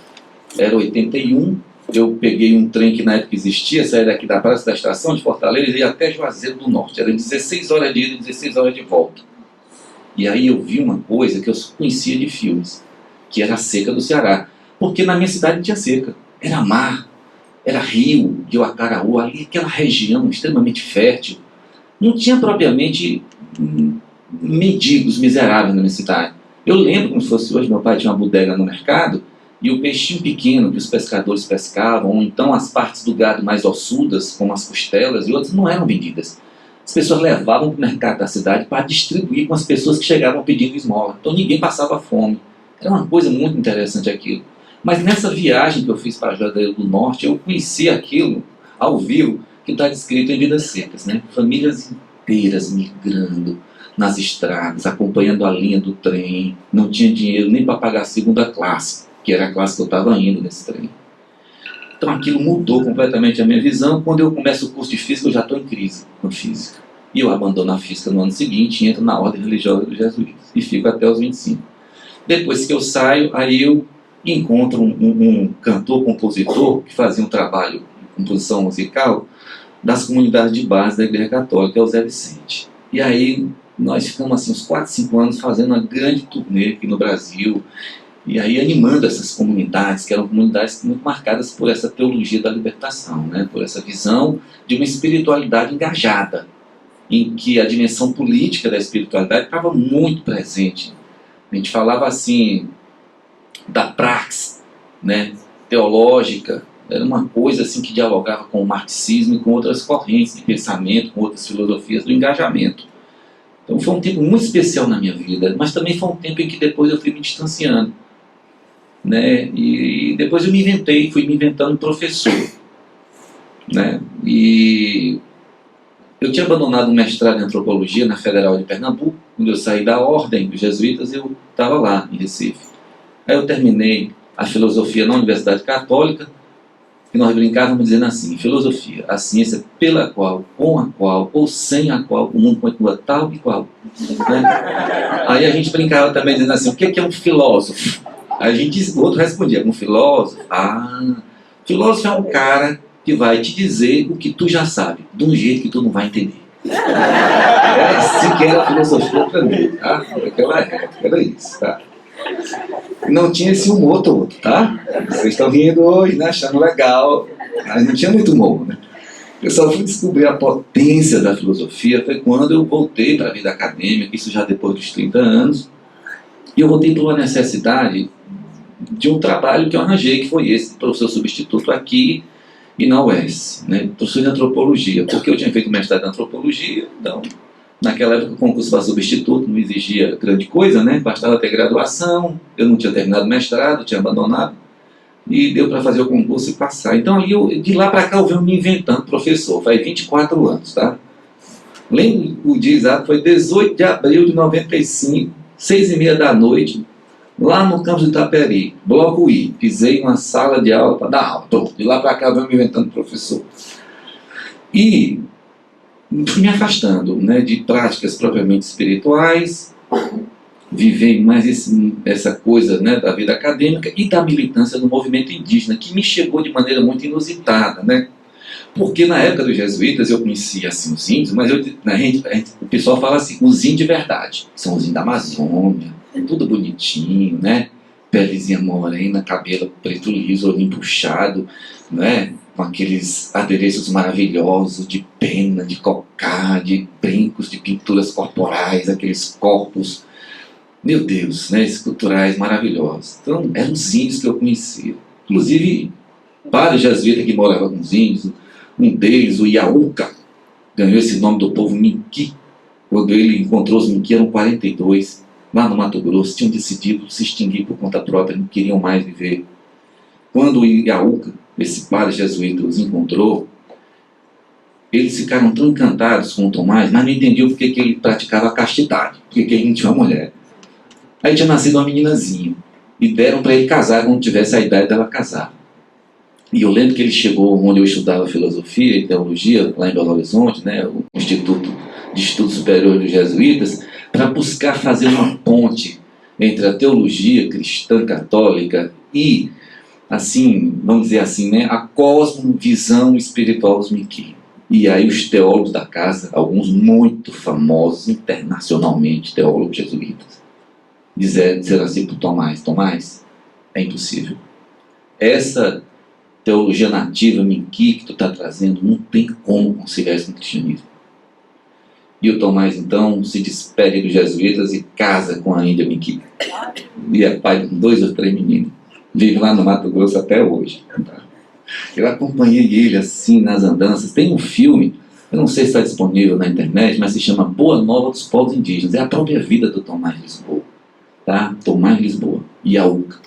Era 81. Eu peguei um trem que na época existia, saí daqui da Praça da Estação de Fortaleza e ia até Juazeiro do Norte. Era 16 horas de ida e 16 horas de volta. E aí eu vi uma coisa que eu conhecia de filmes, que era a seca do Ceará. Porque na minha cidade não tinha seca. Era mar, era rio de Acaraú, ali aquela região extremamente fértil. Não tinha propriamente mendigos miseráveis na minha cidade. Eu lembro como se fosse hoje, meu pai tinha uma bodega no mercado, e o peixinho pequeno que os pescadores pescavam, ou então as partes do gado mais ossudas, como as costelas e outras, não eram vendidas. As pessoas levavam para o mercado da cidade para distribuir com as pessoas que chegavam pedindo esmola. Então ninguém passava fome. Era uma coisa muito interessante aquilo. Mas nessa viagem que eu fiz para a Juazeiro do Norte, eu conheci aquilo ao vivo, que está descrito em Vidas Secas, né? Famílias inteiras migrando nas estradas, acompanhando a linha do trem, não tinha dinheiro nem para pagar a segunda classe, que era a classe que eu estava indo nesse trem. Então aquilo mudou completamente a minha visão. Quando eu começo o curso de física, eu já estou em crise com física. E eu abandono a física no ano seguinte e entro na ordem religiosa dos jesuítas. E fico até os 25. Depois que eu saio, aí eu encontro um cantor-compositor que fazia um trabalho de composição musical das comunidades de base da Igreja Católica, que é o Zé Vicente. E aí nós ficamos assim, uns 4, 5 anos fazendo uma grande turnê aqui no Brasil, e aí animando essas comunidades, que eram comunidades muito marcadas por essa teologia da libertação, né? Por essa visão de uma espiritualidade engajada, em que a dimensão política da espiritualidade estava muito presente. A gente falava assim da praxis, né, teológica, era uma coisa assim que dialogava com o marxismo e com outras correntes de pensamento, com outras filosofias do engajamento. Então foi um tempo muito especial na minha vida, mas também foi um tempo em que depois eu fui me distanciando, né, e depois eu fui me inventando professor, né, e eu tinha abandonado um mestrado em antropologia na Federal de Pernambuco. Quando eu saí da ordem dos jesuítas, eu estava lá em Recife. Aí eu terminei a filosofia na Universidade Católica, e nós brincávamos dizendo assim: filosofia, a ciência pela qual, com a qual ou sem a qual o mundo continua tal e qual, né? Aí a gente brincava também dizendo assim: o que é um filósofo? Aí o outro respondia: um filósofo? Filósofo é um cara que vai te dizer o que tu já sabe, de um jeito que tu não vai entender. Era assim que era a filosofia para mim, tá? Naquela época, era isso, tá? Não tinha esse humor todo, tá? Vocês estão rindo hoje, né? Achando legal, mas não tinha muito humor, né? Eu só fui descobrir a potência da filosofia foi quando eu voltei para a vida acadêmica, isso já depois dos 30 anos, e eu voltei por uma necessidade de um trabalho que eu arranjei, que foi esse, professor substituto aqui e na UES, né? Professor de antropologia, porque eu tinha feito mestrado em antropologia, então naquela época o concurso para substituto não exigia grande coisa, né? Bastava ter graduação, eu não tinha terminado o mestrado, tinha abandonado, e deu para fazer o concurso e passar. Então ali de lá para cá eu venho me inventando professor, faz 24 anos, tá? Lembro o dia exato, foi 18 de abril de 95, 6h30 da noite, lá no campus de Itaperi, bloco I, pisei em uma sala de aula para dar aula. De lá para cá eu venho me inventando professor. E fui me afastando, né, de práticas propriamente espirituais, viver mais essa coisa, né, da vida acadêmica e da militância do movimento indígena, que me chegou de maneira muito inusitada, né? Porque na época dos jesuítas eu conhecia assim, os índios, mas o pessoal fala assim, os índios de verdade, são os índios da Amazônia, tudo bonitinho, né? Pelezinha morena, cabelo preto liso, olhinho puxado, né? Com aqueles adereços maravilhosos de pena, de cocá, de brincos, de pinturas corporais, aqueles corpos, meu Deus, né? Esculturais maravilhosos. Então, eram os índios que eu conhecia. Inclusive, vários jesuítas que moravam com os índios, um deles, o Iauca, ganhou esse nome do povo Minqui. Quando ele encontrou os Minqui, eram 42, lá no Mato Grosso, tinham decidido se extinguir por conta própria, não queriam mais viver. Quando o Iauca, esse padre jesuíta, os encontrou, eles ficaram tão encantados com o Tomás, mas não entendiam porque que ele praticava a castidade, porque ele não tinha uma mulher. Aí tinha nascido uma meninazinha, e deram para ele casar quando tivesse a idade dela casar. E eu lembro que ele chegou onde eu estudava filosofia e teologia, lá em Belo Horizonte, né, o Instituto de Estudos Superiores dos Jesuítas, para buscar fazer uma ponte entre a teologia cristã católica e, assim, vamos dizer assim, né, a cosmovisão espiritual dos Minqui. E aí os teólogos da casa, alguns muito famosos internacionalmente, teólogos jesuítas, disseram assim para o Tomás, é impossível. Essa teologia nativa Minqui que tu está trazendo não tem como conciliar isso com o cristianismo. E o Tomás então se despede dos jesuítas e casa com a índia Minqui. E é pai de 2 ou 3 meninos. Vive lá no Mato Grosso até hoje. Tá? Eu acompanhei ele assim nas andanças. Tem um filme, eu não sei se está disponível na internet, mas se chama Boa Nova dos Povos Indígenas. É a própria vida do Tomás Lisboa. Tá? Tomás Lisboa, Iaúca.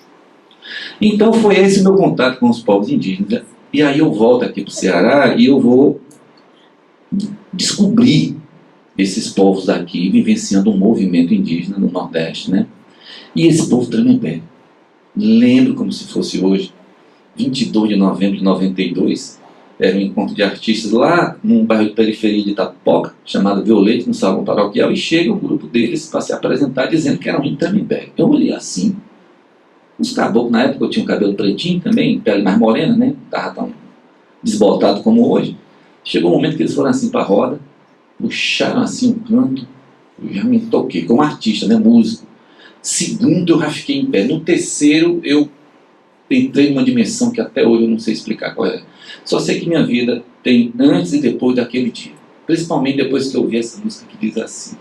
Então foi esse o meu contato com os povos indígenas. E aí eu volto aqui para o Ceará e eu vou descobrir esses povos daqui vivenciando um movimento indígena no Nordeste, né? E esse povo tremembé. Lembro como se fosse hoje, 22 de novembro de 92, era um encontro de artistas lá num bairro de periferia de Itapoca, chamado Violete, no salão paroquial, e chega um grupo deles para se apresentar dizendo que era um tremembé. Eu olhei assim, os caboclos, na época eu tinha um cabelo pretinho também, pele mais morena, né? Não estava tão desbotado como hoje. Chegou um momento que eles foram assim para a roda, puxaram assim um canto, eu já me toquei, como artista, né? Músico. Segundo, eu já fiquei em pé. No terceiro, eu entrei numa dimensão que até hoje eu não sei explicar qual é. Só sei que minha vida tem antes e depois daquele dia. Principalmente depois que eu ouvi essa música que diz assim: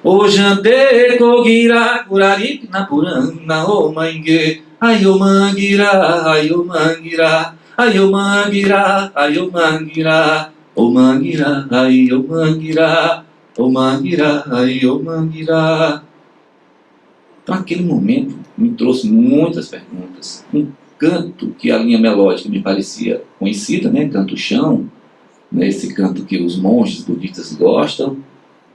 O jante kogira kurari napurana o mangue ayo mangira ayo mangira ayo mangira ayo mangira o mangira ayo mangira o mangira ayo mangira. Então aquele momento me trouxe muitas perguntas. Um canto que a linha melódica me parecia conhecida, né? Canto chão, né? Esse canto que os monges budistas gostam,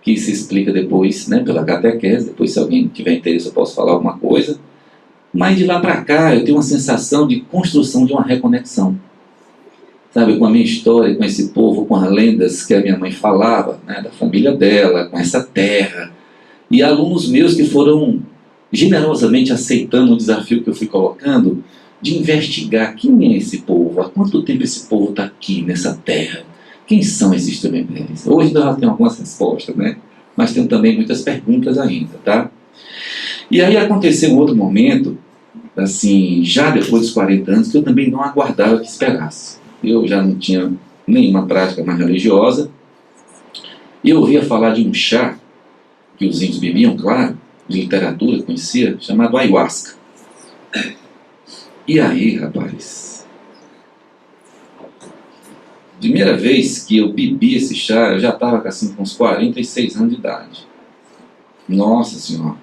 que se explica depois, né, pela catequese. Depois, se alguém tiver interesse, eu posso falar alguma coisa. Mas de lá para cá, eu tenho uma sensação de construção de uma reconexão, sabe, com a minha história, com esse povo, com as lendas que a minha mãe falava, né, da família dela, com essa terra. E alunos meus que foram generosamente aceitando o desafio que eu fui colocando, de investigar quem é esse povo, há quanto tempo esse povo está aqui nessa terra, quem são esses tremembés. Hoje eu já tenho algumas respostas, né? Mas tenho também muitas perguntas ainda, tá? E aí aconteceu um outro momento, assim, já depois dos 40 anos, que eu também não aguardava que esperasse. Eu já não tinha nenhuma prática mais religiosa, e eu ouvia falar de um chá, que os índios bebiam, claro, de literatura, conhecia, chamado ayahuasca. E aí, rapaz, primeira vez que eu bebi esse chá, eu já estava assim, com uns 46 anos de idade. Nossa Senhora!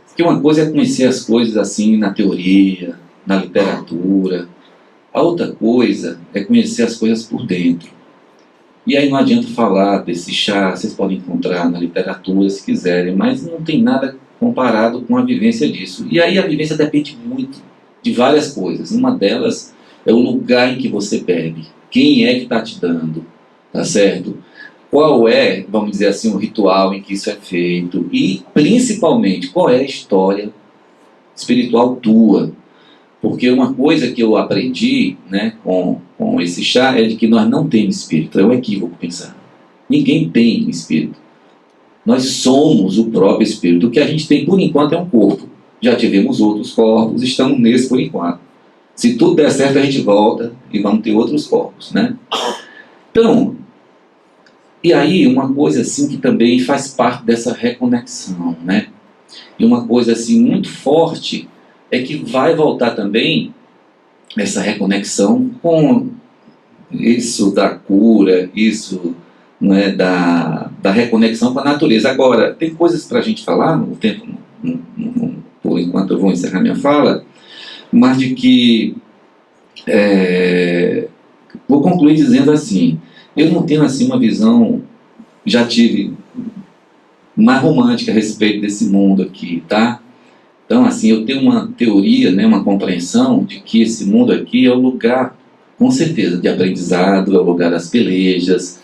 Porque uma coisa é conhecer as coisas assim na teoria, na literatura. A outra coisa é conhecer as coisas por dentro. E aí não adianta falar desse chá, vocês podem encontrar na literatura se quiserem, mas não tem nada comparado com a vivência disso. E aí a vivência depende muito de várias coisas. Uma delas é o lugar em que você bebe. Quem é que está te dando? Tá certo? Qual é, vamos dizer assim, o ritual em que isso é feito? E, principalmente, qual é a história espiritual tua? Porque uma coisa que eu aprendi, né, com esse chá é de que nós não temos espírito. É um equívoco pensar. Ninguém tem espírito. Nós somos o próprio espírito. O que a gente tem, por enquanto, é um corpo. Já tivemos outros corpos, estamos nesse por enquanto. Se tudo der certo, a gente volta e vamos ter outros corpos, né? Então, e aí uma coisa assim que também faz parte dessa reconexão, né? E uma coisa assim muito forte é que vai voltar também essa reconexão com isso da cura, isso, não é, da reconexão com a natureza. Agora, tem coisas para a gente falar, o tempo, por enquanto eu vou encerrar minha fala, mas de que vou concluir dizendo assim, eu não tenho assim uma visão, já tive mais romântica a respeito desse mundo aqui, tá? Então assim, eu tenho uma teoria, né, uma compreensão de que esse mundo aqui é o lugar, com certeza, de aprendizado, é o lugar das pelejas,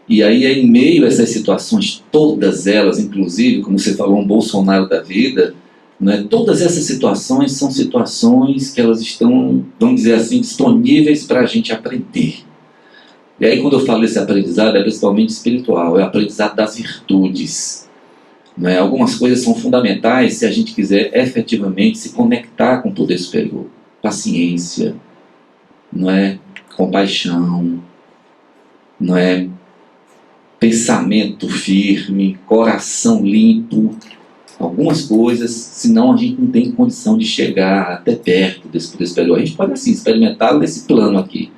e aí em meio a essas situações, todas elas, inclusive, como você falou, um Bolsonaro da vida, né, todas essas situações são situações que elas estão, vamos dizer assim, disponíveis para a gente aprender. E aí quando eu falo desse aprendizado, é principalmente espiritual, é o aprendizado das virtudes. Né? Algumas coisas são fundamentais se a gente quiser efetivamente se conectar com o poder superior. Paciência, não é? Compaixão, não é? Pensamento firme, coração limpo, algumas coisas, senão a gente não tem condição de chegar até perto desse poder superior. A gente pode, assim, experimentar nesse plano aqui,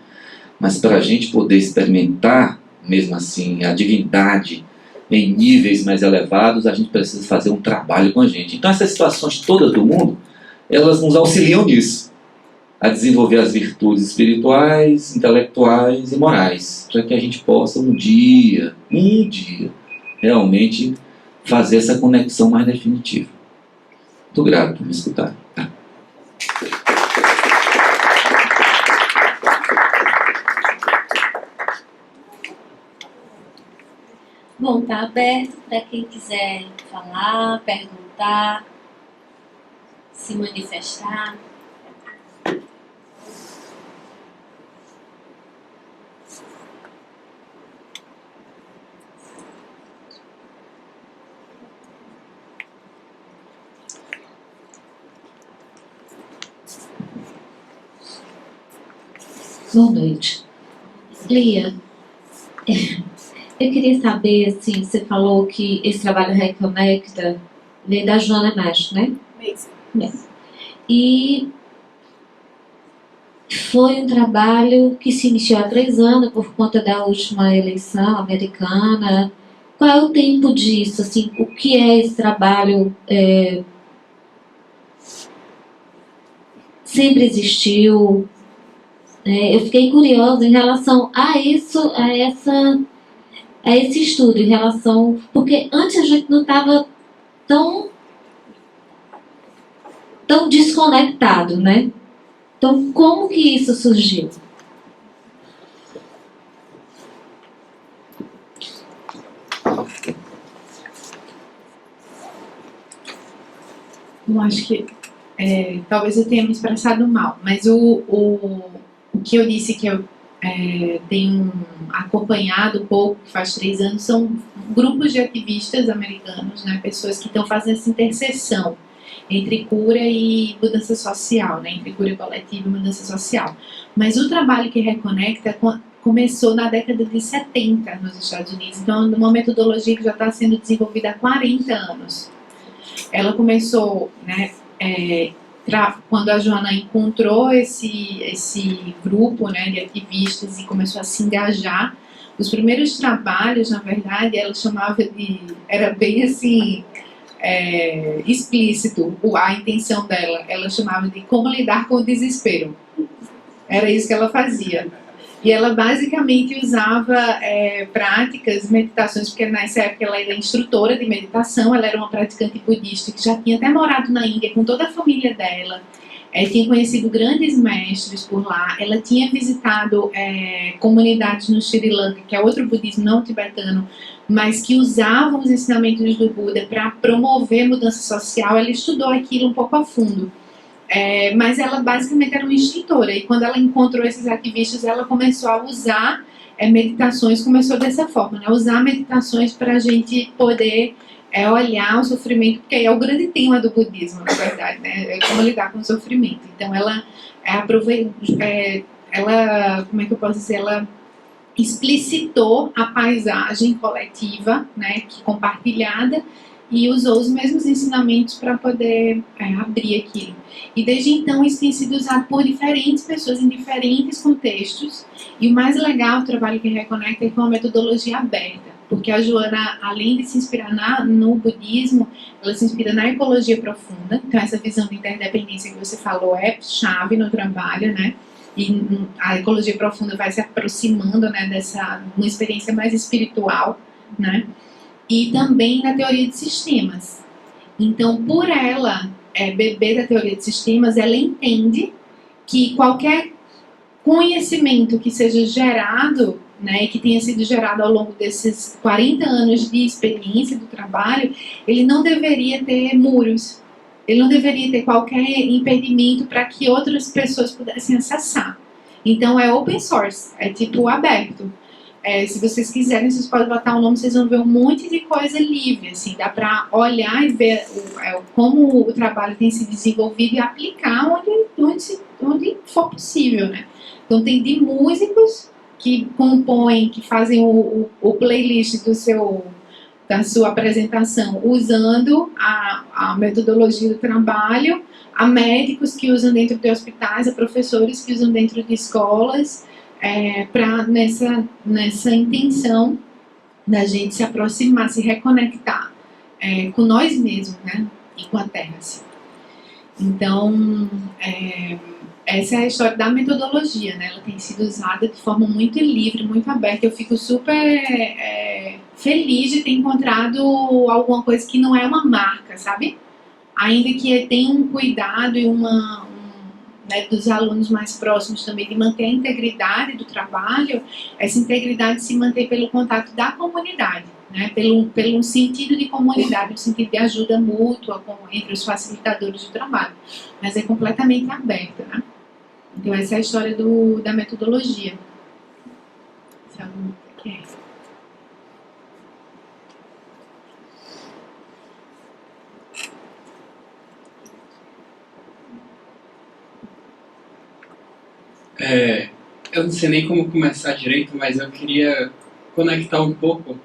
mas para a gente poder experimentar, mesmo assim, a divindade em níveis mais elevados, a gente precisa fazer um trabalho com a gente. Então essas situações todas do mundo, elas nos auxiliam nisso, a desenvolver as virtudes espirituais, intelectuais e morais, para que a gente possa um dia, realmente fazer essa conexão mais definitiva. Muito grato por me escutar. Bom, está aberto para quem quiser falar, perguntar, se manifestar. Boa noite. Lia, eu queria saber, assim, você falou que esse trabalho Reconecta veio da Joana Nash, né? Mesmo. E foi um trabalho que se iniciou há 3 anos por conta da última eleição americana. Qual é o tempo disso? Assim, o que é esse trabalho? Sempre existiu? Eu fiquei curiosa em relação a isso, a esse estudo, em relação... Porque antes a gente não estava tão desconectado, né? Então, como que isso surgiu? Eu acho que talvez eu tenha me expressado mal, mas o que eu disse que eu tenho acompanhado um pouco, que faz 3 anos, são grupos de ativistas americanos, né, pessoas que estão fazendo essa interseção entre cura e mudança social, né, entre cura coletiva e mudança social. Mas o trabalho que reconecta começou na década de 70 nos Estados Unidos, então é uma metodologia que já está sendo desenvolvida há 40 anos. Ela começou, né, quando a Joana encontrou esse grupo, né, de ativistas e começou a se engajar. Os primeiros trabalhos, na verdade, ela chamava era bem assim, explícito a intenção dela. Ela chamava de como lidar com o desespero. Era isso que ela fazia. E ela basicamente usava práticas, meditações, porque nessa época ela era instrutora de meditação, ela era uma praticante budista que já tinha até morado na Índia com toda a família dela, tinha conhecido grandes mestres por lá, ela tinha visitado comunidades no Sri Lanka, que é outro budismo não tibetano, mas que usavam os ensinamentos do Buda para promover mudança social. Ela estudou aquilo um pouco a fundo. Mas ela basicamente era uma instrutora, e quando ela encontrou esses ativistas, ela começou a usar meditações, começou dessa forma, né? Usar meditações para a gente poder olhar o sofrimento, porque é o grande tema do budismo, na verdade, né? Como lidar com o sofrimento. Então ela como é que eu posso dizer, ela explicitou a paisagem coletiva, né, compartilhada, e usou os mesmos ensinamentos para poder abrir aquilo. E desde então isso tem sido usado por diferentes pessoas em diferentes contextos. E o mais legal do trabalho que reconecta é com uma metodologia aberta, porque a Joana, além de se inspirar no budismo, ela se inspira na ecologia profunda. Então essa visão de interdependência que você falou é chave no trabalho, né? E a ecologia profunda vai se aproximando, né, dessa uma experiência mais espiritual, né? E também na teoria de sistemas. Então, por ela beber da teoria de sistemas, ela entende que qualquer conhecimento que seja gerado, né, que tenha sido gerado ao longo desses 40 anos de experiência do trabalho, ele não deveria ter muros, ele não deveria ter qualquer impedimento para que outras pessoas pudessem acessar. Então, é open source, é tipo aberto. Se vocês quiserem, vocês podem botar o nome, vocês vão ver um monte de coisa livre, assim, dá para olhar e ver como o trabalho tem se desenvolvido e aplicar onde for possível, né? Então tem de músicos que compõem, que fazem o playlist do seu da sua apresentação, usando a metodologia do trabalho, a médicos que usam dentro de hospitais, a professores que usam dentro de escolas, nessa intenção da gente se aproximar, se reconectar com nós mesmos, né? E com a Terra, assim. Então, essa é a história da metodologia, né? Ela tem sido usada de forma muito livre, muito aberta. Eu fico super feliz de ter encontrado alguma coisa que não é uma marca, sabe? Ainda que tenha um cuidado e né, dos alunos mais próximos também de manter a integridade do trabalho, essa integridade se mantém pelo contato da comunidade, né, pelo sentido de comunidade, no sentido de ajuda mútua entre os facilitadores do trabalho, mas é completamente aberta, né? Então essa é a história da metodologia. Se alguém quer. Eu não sei nem como começar direito, mas eu queria conectar um pouco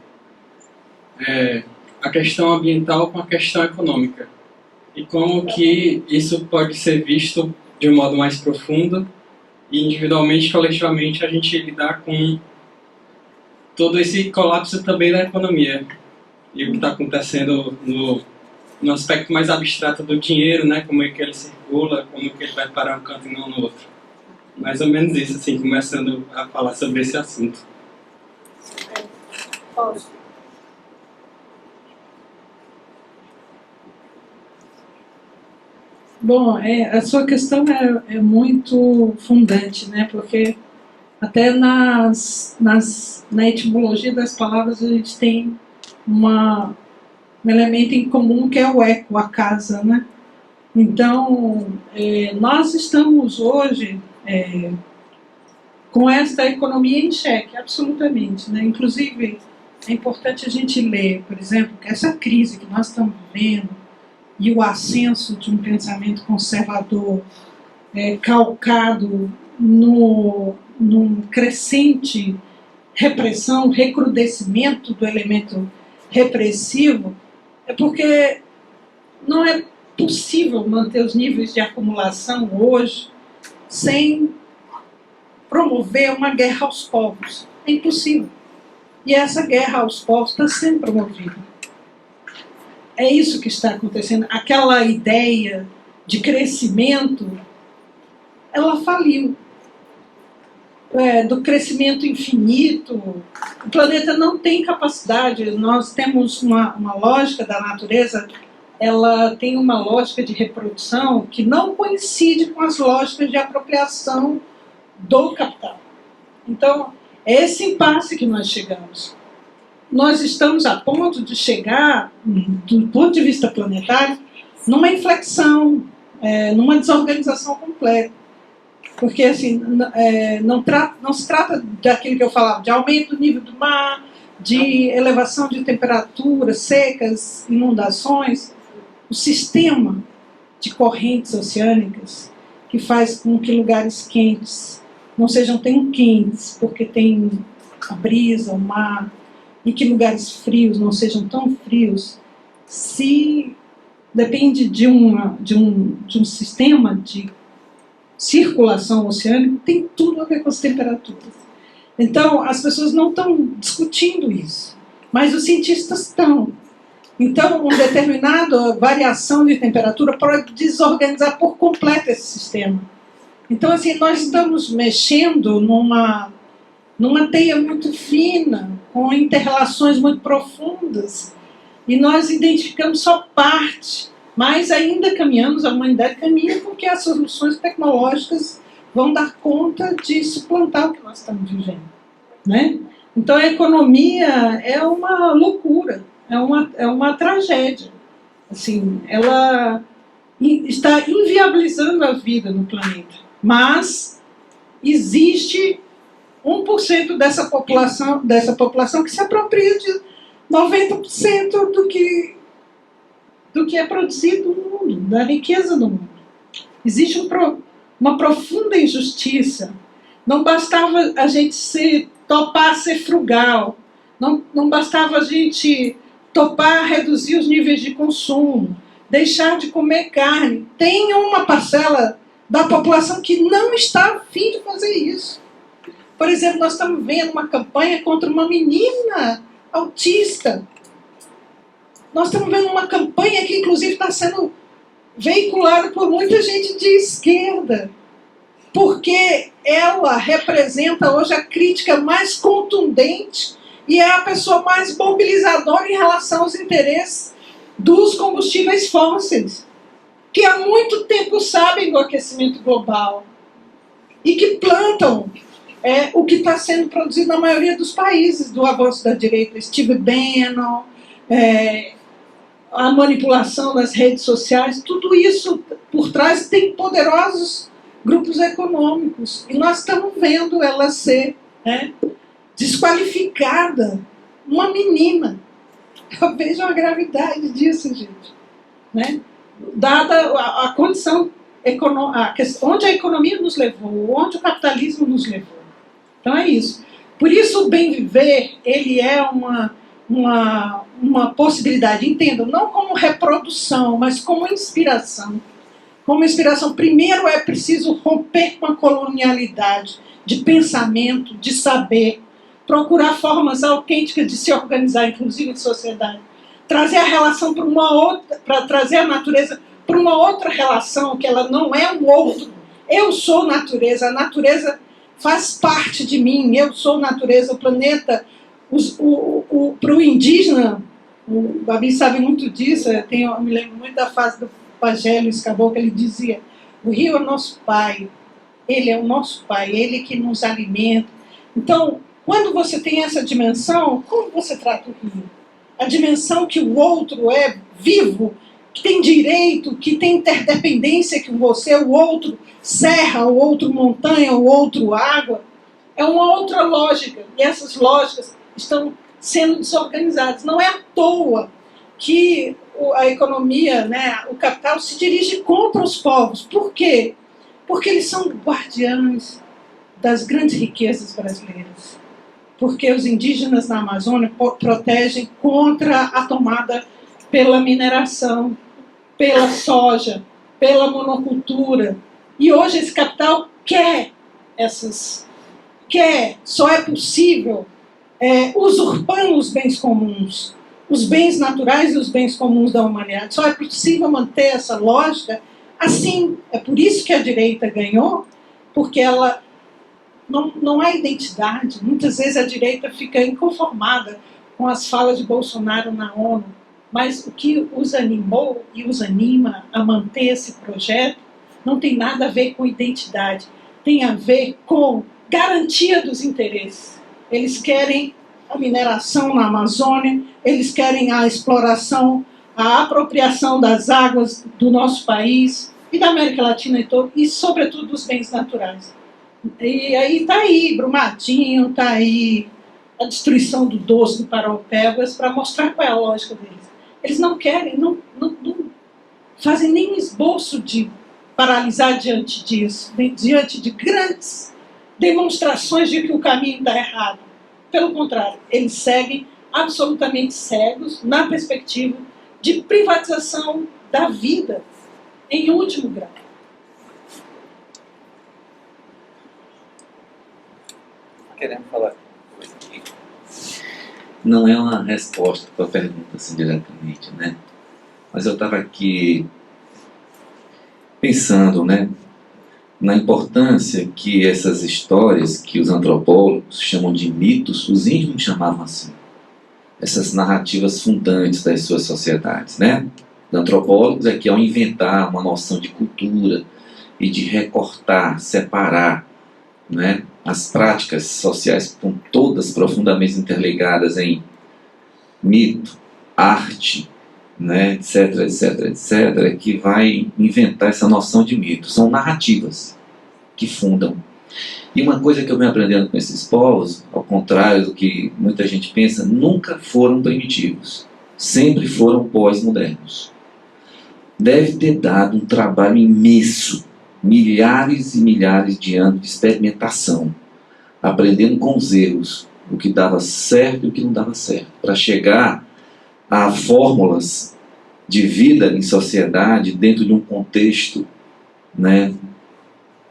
a questão ambiental com a questão econômica. E como que isso pode ser visto de um modo mais profundo e individualmente, coletivamente, a gente lidar com todo esse colapso também da economia. E o que está acontecendo no aspecto mais abstrato do dinheiro, né? Como é que ele circula, como que ele vai parar um canto e não no outro. Mais ou menos isso, assim, começando a falar sobre esse assunto. Bom, a sua questão é muito fundante, né? Porque até na etimologia das palavras a gente tem um elemento em comum que é o eco, a casa, né? Então, nós estamos hoje com esta economia em xeque, absolutamente, né? Inclusive, é importante a gente ler, por exemplo, que essa crise que nós estamos vivendo e o ascenso de um pensamento conservador calcado num crescente repressão, recrudescimento do elemento repressivo, é porque não é possível manter os níveis de acumulação hoje sem promover uma guerra aos povos. É impossível. E essa guerra aos povos está sendo promovida. É isso que está acontecendo. Aquela ideia de crescimento, ela faliu. Do crescimento infinito, o planeta não tem capacidade. Nós temos uma lógica da natureza, ela tem uma lógica de reprodução que não coincide com as lógicas de apropriação do capital. Então, é esse impasse que nós chegamos. Nós estamos a ponto de chegar, do ponto de vista planetário, numa inflexão, numa desorganização completa. Porque assim, não se trata daquilo que eu falava, de aumento do nível do mar, de elevação de temperatura, secas, inundações. O sistema de correntes oceânicas que faz com que lugares quentes não sejam tão quentes, porque tem a brisa, o mar, e que lugares frios não sejam tão frios, se depende de um sistema de circulação oceânica, tem tudo a ver com as temperaturas. Então, as pessoas não estão discutindo isso, mas os cientistas estão. Então, uma determinada variação de temperatura pode desorganizar por completo esse sistema. Então, assim, nós estamos mexendo numa teia muito fina, com interrelações muito profundas, e nós identificamos só parte, mas ainda caminhamos, a humanidade caminha porque as soluções tecnológicas vão dar conta de suplantar o que nós estamos vivendo, né? Então, a economia é uma loucura. É uma tragédia. Assim, ela está inviabilizando a vida no planeta. Mas existe 1% dessa população que se apropria de 90% do que é produzido no mundo, da riqueza do mundo. Existe uma profunda injustiça. Não bastava a gente topar ser frugal. Não bastava a gente topar reduzir os níveis de consumo, deixar de comer carne. Tem uma parcela da população que não está a fim de fazer isso. Por exemplo, nós estamos vendo uma campanha contra uma menina autista. Nós estamos vendo uma campanha que, inclusive, está sendo veiculada por muita gente de esquerda, porque ela representa hoje a crítica mais contundente e é a pessoa mais mobilizadora em relação aos interesses dos combustíveis fósseis, que há muito tempo sabem do aquecimento global e que plantam o que está sendo produzido na maioria dos países do avanço da direita. Steve Bannon, a manipulação das redes sociais, tudo isso por trás tem poderosos grupos econômicos. E nós estamos vendo ela ser desqualificada. Uma menina. Vejam a gravidade disso, gente. Né? Dada a condição econômica, onde a economia nos levou, onde o capitalismo nos levou. Então é isso. Por isso o bem viver, ele é uma possibilidade, entendam, não como reprodução, mas como inspiração. Como inspiração, primeiro é preciso romper com a colonialidade de pensamento, de saber, procurar formas autênticas de se organizar, inclusive de sociedade, trazer a relação para uma outra, para trazer a natureza para uma outra relação, que ela não é um outro. Eu sou natureza, a natureza faz parte de mim, eu sou natureza, o planeta. Para o indígena, o Babi sabe muito disso, eu me lembro muito da fase do Pajé Luiz Caboclo, ele dizia: o rio é nosso pai, ele é o nosso pai, ele que nos alimenta. Então, quando você tem essa dimensão, como você trata o rio? A dimensão que o outro é vivo, que tem direito, que tem interdependência com você, o outro serra, o outro montanha, o outro água, é uma outra lógica. E essas lógicas estão sendo desorganizadas. Não é à toa que a economia, o capital, se dirige contra os povos. Por quê? Porque eles são guardiães das grandes riquezas brasileiras. Porque os indígenas na Amazônia protegem contra a tomada pela mineração, pela soja, pela monocultura. E hoje esse capital quer só é possível usurpando os bens comuns, os bens naturais e os bens comuns da humanidade. Só é possível manter essa lógica assim. É por isso que a direita ganhou, porque ela não há identidade. Muitas vezes a direita fica inconformada com as falas de Bolsonaro na ONU, mas o que os animou e os anima a manter esse projeto não tem nada a ver com identidade, tem a ver com garantia dos interesses. Eles querem a mineração na Amazônia, eles querem a exploração, a apropriação das águas do nosso país e da América Latina e sobretudo dos bens naturais. E aí está aí Brumadinho, está aí a destruição do doce do Paraupebas, para mostrar qual é a lógica deles. Eles não querem, não fazem nem esboço de paralisar diante disso, diante de grandes demonstrações de que o caminho está errado. Pelo contrário, eles seguem absolutamente cegos na perspectiva de privatização da vida, em último grau. Querendo falar coisa aqui. Não é uma resposta para a pergunta assim diretamente, né? Mas eu estava aqui pensando, na importância que essas histórias que os antropólogos chamam de mitos, os índios chamavam assim, essas narrativas fundantes das suas sociedades, Os antropólogos é que ao inventar uma noção de cultura e de recortar, separar, as práticas sociais estão todas profundamente interligadas em mito, arte, etc, etc, etc, que vai inventar essa noção de mito. São narrativas que fundam. E uma coisa que eu venho aprendendo com esses povos, ao contrário do que muita gente pensa, nunca foram primitivos. Sempre foram pós-modernos. Deve ter dado um trabalho imenso, milhares e milhares de anos de experimentação, aprendendo com os erros, o que dava certo e o que não dava certo, para chegar a fórmulas de vida em sociedade dentro de um contexto, né,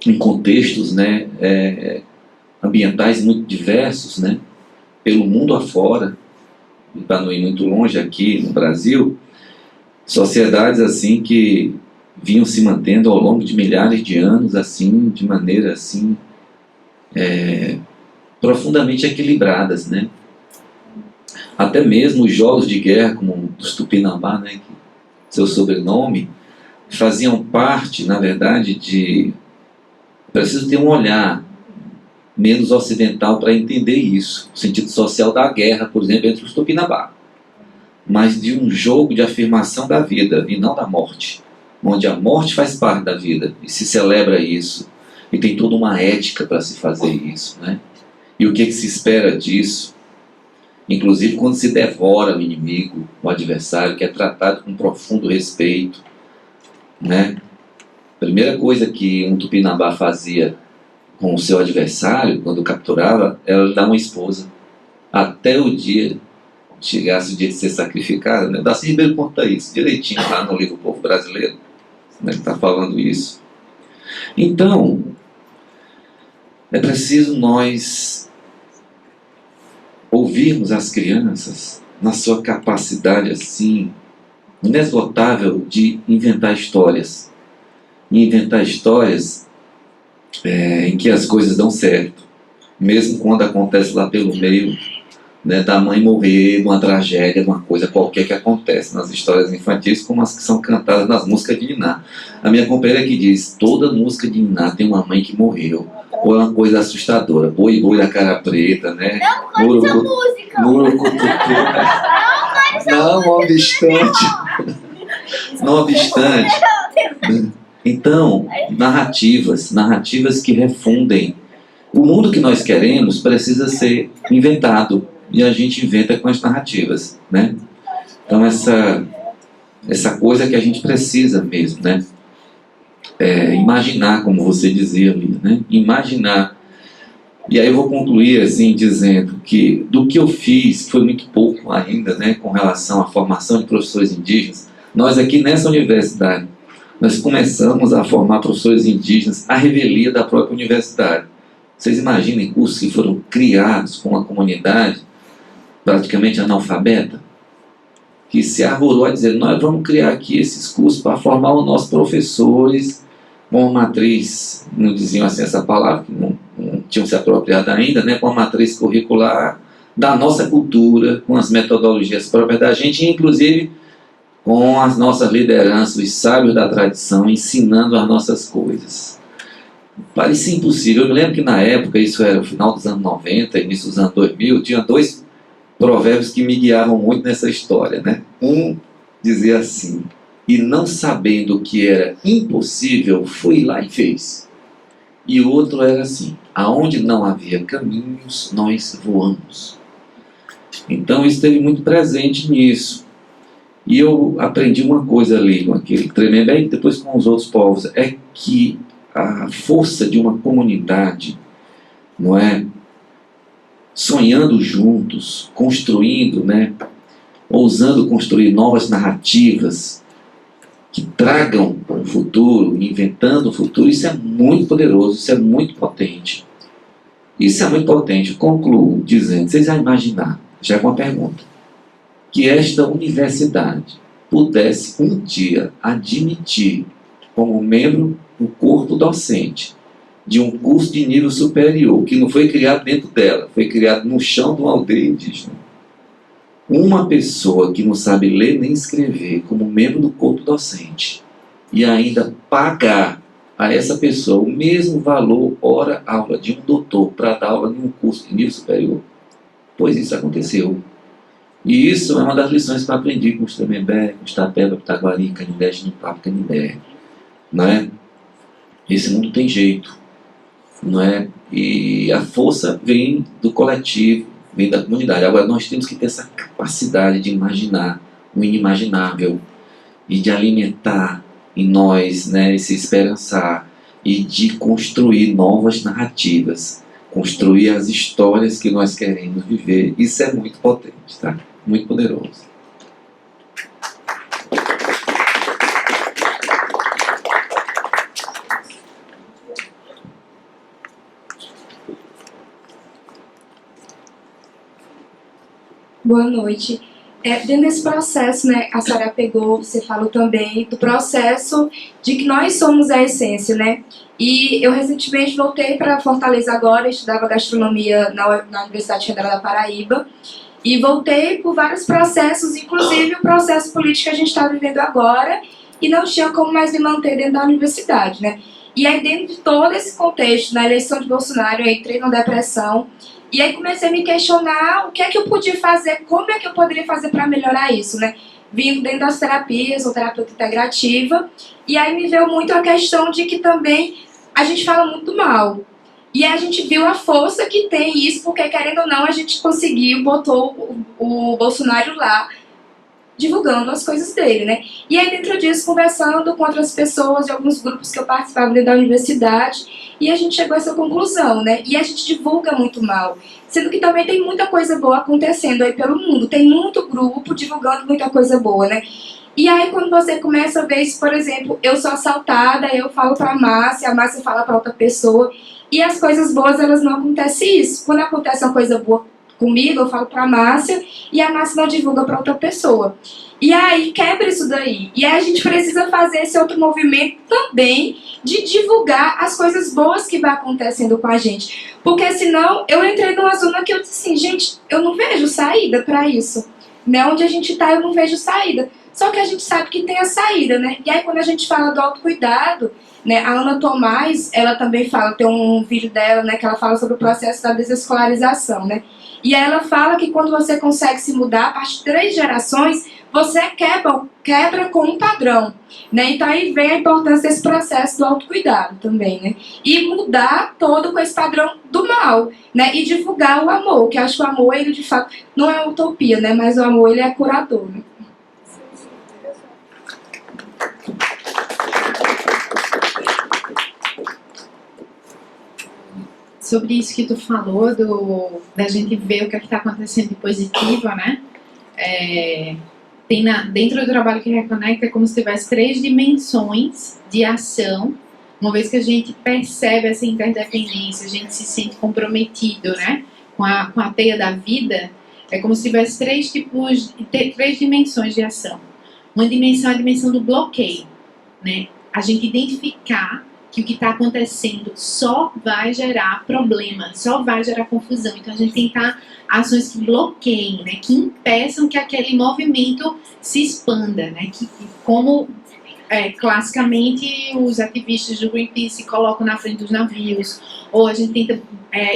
em contextos, né, ambientais muito diversos, né, pelo mundo afora, para não ir muito longe aqui no Brasil, sociedades assim que vinham se mantendo ao longo de milhares de anos, assim, de maneira assim, profundamente equilibradas, né? Até mesmo os jogos de guerra, como os Tupinambá, né, que seu sobrenome, faziam parte, na verdade, de... Preciso ter um olhar menos ocidental para entender isso, o sentido social da guerra, por exemplo, entre os Tupinambá, mas de um jogo de afirmação da vida e não da morte, onde a morte faz parte da vida e se celebra isso, e tem toda uma ética para se fazer isso, né? E o que se espera disso? Inclusive quando se devora o inimigo, o adversário, que é tratado com profundo respeito, né? A primeira coisa que um Tupinambá fazia com o seu adversário, quando capturava, era lhe dar uma esposa, até o dia, chegasse o dia de ser sacrificada, né? Darcy Ribeiro conta isso direitinho lá no livro Povo Brasileiro, né, que está falando isso. Então, é preciso nós ouvirmos as crianças na sua capacidade assim inesgotável de inventar histórias, e inventar histórias em que as coisas dão certo, mesmo quando acontece lá pelo meio, né, da mãe morrer, de uma tragédia, de uma coisa qualquer que acontece nas histórias infantis, como as que são cantadas nas músicas de Niná. A minha companheira que diz, toda música de Niná tem uma mãe que morreu, ou é uma coisa assustadora, boi boi da cara preta, né? Não cante essa música. Não obstante, então, narrativas que refundem. O mundo que nós queremos precisa ser inventado, e a gente inventa com as narrativas, né? Então essa coisa que a gente precisa mesmo, né? Imaginar, como você dizia ali, né? Imaginar. E aí eu vou concluir assim dizendo que do que eu fiz, que foi muito pouco ainda, né, com relação à formação de professores indígenas, nós aqui nessa universidade, nós começamos a formar professores indígenas à revelia da própria universidade. Vocês imaginem cursos que foram criados com uma comunidade praticamente analfabeta, que se arvorou a dizer, nós vamos criar aqui esses cursos para formar os nossos professores com uma matriz, não diziam assim essa palavra, que não tinham se apropriado ainda, né, com a matriz curricular da nossa cultura, com as metodologias próprias da gente, e inclusive com as nossas lideranças, os sábios da tradição, ensinando as nossas coisas. Parecia impossível. Eu me lembro que na época, isso era o final dos anos 90, início dos anos 2000, tinha dois provérbios que me guiavam muito nessa história, né? Um dizia assim, e não sabendo que era impossível, fui lá e fez. E o outro era assim, aonde não havia caminhos, nós voamos. Então isso esteve muito presente nisso. E eu aprendi uma coisa ali com aquele Tremembé e depois com os outros povos, é que a força de uma comunidade, não é? Sonhando juntos, construindo, né? Ousando construir novas narrativas que tragam para o futuro, inventando o futuro, isso é muito poderoso, isso é muito potente. Isso é muito potente. Eu concluo dizendo, vocês já imaginaram, já com uma pergunta, que esta universidade pudesse um dia admitir como membro do corpo docente de um curso de nível superior, que não foi criado dentro dela, foi criado no chão de uma aldeia indígena. Uma pessoa que não sabe ler nem escrever como membro do corpo docente e ainda pagar a essa pessoa o mesmo valor hora-aula de um doutor para dar aula em um curso de nível superior. Pois isso aconteceu. E isso é uma das lições que eu aprendi com os Tremembé, com os Tapeba, Pitaguari, Canindé, Ginipapo, Canindé. Não é? Esse mundo tem jeito. Não é? E a força vem do coletivo, vem da comunidade. Agora nós temos que ter essa capacidade de imaginar o inimaginável e de alimentar em nós, né, esse esperançar e de construir novas narrativas, construir as histórias que nós queremos viver. Isso é muito potente, tá? Muito poderoso. Boa noite. Dentro desse processo, né, a senhora pegou, você falou também do processo de que nós somos a essência, né? E eu recentemente voltei para Fortaleza agora, estudava gastronomia na Universidade Federal da Paraíba, e voltei por vários processos, inclusive o processo político que a gente está vivendo agora, e não tinha como mais me manter dentro da universidade, né? E aí, dentro de todo esse contexto, na eleição de Bolsonaro, eu entrei na depressão, e aí comecei a me questionar o que é que eu podia fazer, como é que eu poderia fazer para melhorar isso, né? Vindo dentro das terapias, ou terapeuta integrativa, e aí me veio muito a questão de que também a gente fala muito mal. E aí a gente viu a força que tem isso, porque querendo ou não, a gente conseguiu, botou o Bolsonaro lá, divulgando as coisas dele, né? E aí dentro disso, conversando com outras pessoas de alguns grupos que eu participava dentro da universidade, e a gente chegou a essa conclusão, né? E a gente divulga muito mal, sendo que também tem muita coisa boa acontecendo aí pelo mundo, tem muito grupo divulgando muita coisa boa, né? E aí quando você começa a ver isso, por exemplo, eu sou assaltada, eu falo pra Márcia, a Márcia fala pra outra pessoa, e as coisas boas, elas não acontecem isso. Quando acontece uma coisa boa comigo, eu falo pra Márcia, e a Márcia não divulga pra outra pessoa. E aí quebra isso daí. E aí a gente precisa fazer esse outro movimento também de divulgar as coisas boas que vai acontecendo com a gente. Porque senão eu entrei numa zona que eu disse assim, gente, eu não vejo saída pra isso. Né? Onde a gente tá, eu não vejo saída. Só que a gente sabe que tem a saída, né? E aí quando a gente fala do autocuidado, né, a Ana Tomás, ela também fala, tem um vídeo dela, né, que ela fala sobre o processo da desescolarização, né? E aí ela fala que quando você consegue se mudar, a partir de 3 gerações, você quebra com um padrão, né? Então aí vem a importância desse processo do autocuidado também, né? E mudar todo com esse padrão do mal, né? E divulgar o amor, que eu acho que o amor, ele de fato, não é utopia, né? Mas o amor, ele é curador, né? Sobre isso que tu falou, da gente ver o que está acontecendo de positivo, né? Dentro do trabalho que reconecta, é como se tivesse 3 dimensões de ação. Uma vez que a gente percebe essa interdependência, a gente se sente comprometido, né? Com a teia da vida, é como se tivesse 3 dimensões de ação. Uma dimensão é a dimensão do bloqueio, né? A gente identificar que o que está acontecendo só vai gerar problema, só vai gerar confusão. Então a gente tentar ações que bloqueiem, né, que impeçam que aquele movimento se expanda, né, que como classicamente os ativistas do Greenpeace se colocam na frente dos navios, ou a gente tenta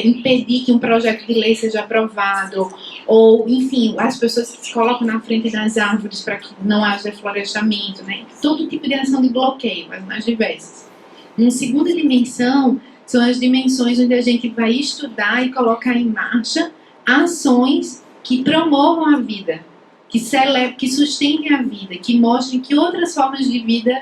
impedir que um projeto de lei seja aprovado, ou enfim, as pessoas que se colocam na frente das árvores para que não haja florestamento, né, todo tipo de ação de bloqueio, as mais diversas. Uma segunda dimensão são as dimensões onde a gente vai estudar e colocar em marcha ações que promovam a vida, que sustentem a vida, que mostrem que outras formas de vida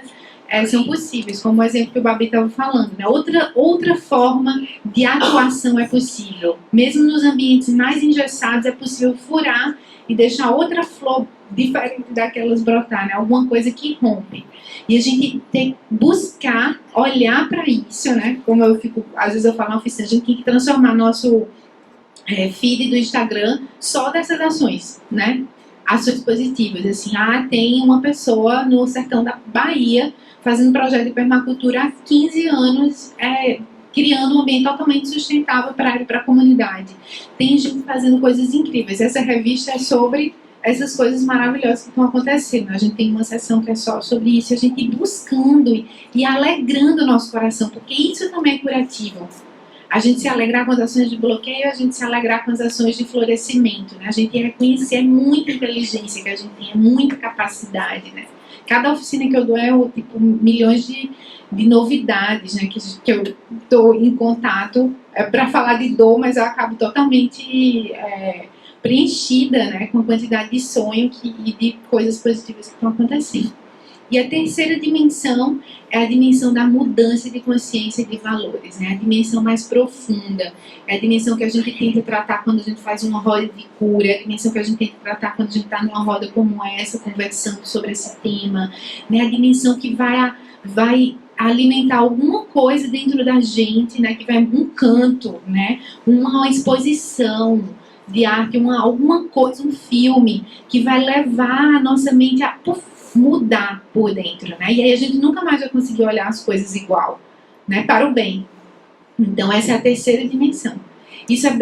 são possíveis, como o exemplo que o Babi estava falando, né? Outra forma de atuação é possível. Mesmo nos ambientes mais engessados é possível furar e deixar outra flor diferente daquelas brotar, né? Alguma coisa que rompe. E a gente tem que buscar, olhar para isso, né? Como às vezes eu falo na oficina, a gente tem que transformar nosso feed do Instagram só dessas ações, né? Ações positivas, assim, tem uma pessoa no sertão da Bahia fazendo um projeto de permacultura há 15 anos, criando um ambiente totalmente sustentável para a comunidade. Tem gente fazendo coisas incríveis. Essa revista é sobre essas coisas maravilhosas que estão acontecendo. A gente tem uma sessão que é só sobre isso, a gente ir buscando e alegrando o nosso coração, porque isso também é curativo. A gente se alegrar com as ações de bloqueio, a gente se alegrar com as ações de florescimento, né? A gente reconhecer muita inteligência que a gente tem, muita capacidade, né? Cada oficina que eu dou milhões de novidades, né? Que eu estou em contato para falar de dor, mas eu acabo totalmente preenchida, né? Com a quantidade de sonho e de coisas positivas que estão acontecendo. E a terceira dimensão é a dimensão da mudança de consciência e de valores, né? A dimensão mais profunda, é a dimensão que a gente tenta tratar quando a gente faz uma roda de cura, é a dimensão que a gente tenta tratar quando a gente está numa roda como essa, conversando sobre esse tema, né? A dimensão que vai alimentar alguma coisa dentro da gente, né? Que vai um canto, né? Uma exposição, de arte, alguma coisa, um filme que vai levar a nossa mente a mudar por dentro, né? E aí a gente nunca mais vai conseguir olhar as coisas igual, né? Para o bem. Então essa é a terceira dimensão.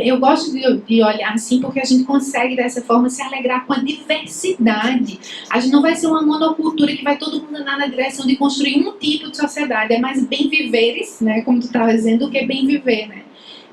Eu gosto de olhar assim porque a gente consegue dessa forma se alegrar com a diversidade. A gente não vai ser uma monocultura que vai todo mundo andar na direção de construir um tipo de sociedade. É mais bem viveres, né? Como tu estava dizendo, do que bem viver, né?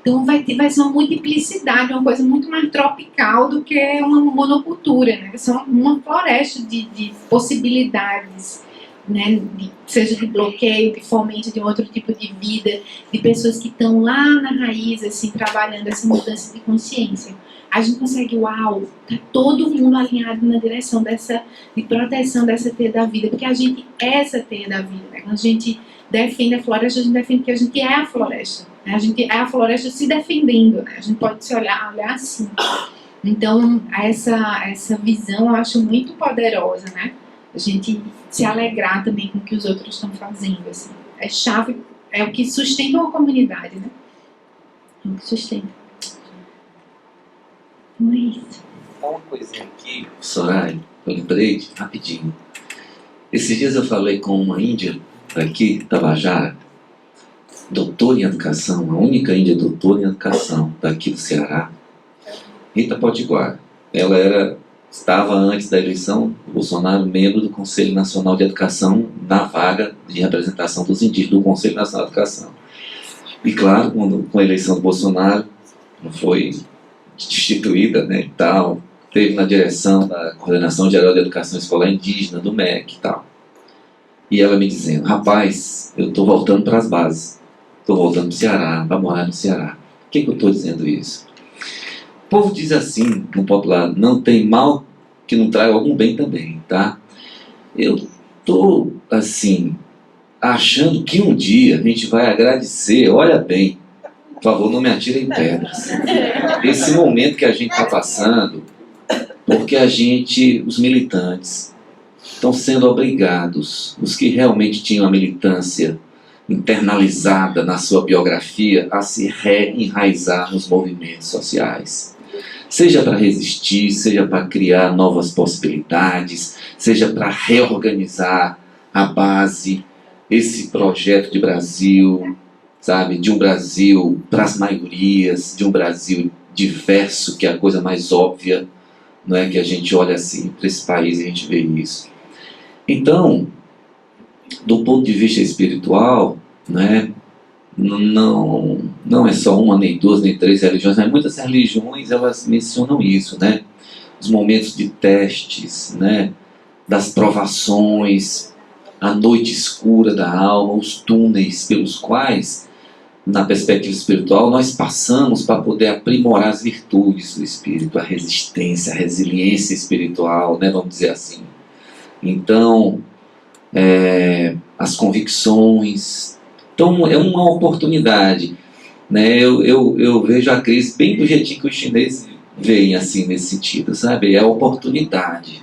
Então vai ser uma multiplicidade, uma coisa muito mais tropical do que uma monocultura, né? São uma floresta de possibilidades, né? Seja de bloqueio, de fomento de outro tipo de vida, de pessoas que estão lá na raiz, assim, trabalhando essa mudança de consciência. A gente consegue, uau, tá todo mundo alinhado na direção de proteção dessa teia da vida, porque a gente é essa teia da vida, né? Quando a gente defende a floresta, a gente defende que a gente é a floresta, né? A gente é a floresta se defendendo, né? A gente pode se olhar assim. Então, essa visão eu acho muito poderosa, né? A gente se alegrar também com o que os outros estão fazendo, assim. É chave, é o que sustenta uma comunidade, né? É o que sustenta. Então é isso. Dá uma coisinha aqui, Soraya, eu lembrei rapidinho. Esses dias eu falei com uma índia daqui, Tabajara, doutora em educação, a única índia doutora em educação daqui do Ceará, Rita Potiguara. Ela estava antes da eleição do Bolsonaro membro do Conselho Nacional de Educação na vaga de representação dos indígenas do Conselho Nacional de Educação. E claro, com a eleição do Bolsonaro, foi destituída, né, e tal, esteve na direção da Coordenação Geral de Educação Escolar Indígena, do MEC e tal. E ela me dizendo, rapaz, eu estou voltando para as bases, estou voltando para o Ceará, para morar no Ceará. Por que eu estou dizendo isso? O povo diz assim, no popular, não tem mal que não traga algum bem também, tá? Eu estou, assim, achando que um dia a gente vai agradecer, olha bem, por favor, não me atirem pedras, esse momento que a gente está passando, porque os militantes, estão sendo obrigados, os que realmente tinham a militância internalizada na sua biografia, a se reenraizar nos movimentos sociais. Seja para resistir, seja para criar novas possibilidades, seja para reorganizar a base, esse projeto de Brasil, sabe, de um Brasil para as maiorias, de um Brasil diverso, que é a coisa mais óbvia, não é, que a gente olha assim para esse país e a gente vê isso. Então, do ponto de vista espiritual, né, não é só uma, nem duas, nem três religiões, mas muitas religiões elas mencionam isso, né? Os momentos de testes, né, das provações, a noite escura da alma, os túneis pelos quais, na perspectiva espiritual, nós passamos para poder aprimorar as virtudes do espírito, a resistência, a resiliência espiritual, né, vamos dizer assim. Então, as convicções. Então, é uma oportunidade, né? Eu vejo a crise bem do jeitinho que os chineses veem, assim, nesse sentido, sabe? É a oportunidade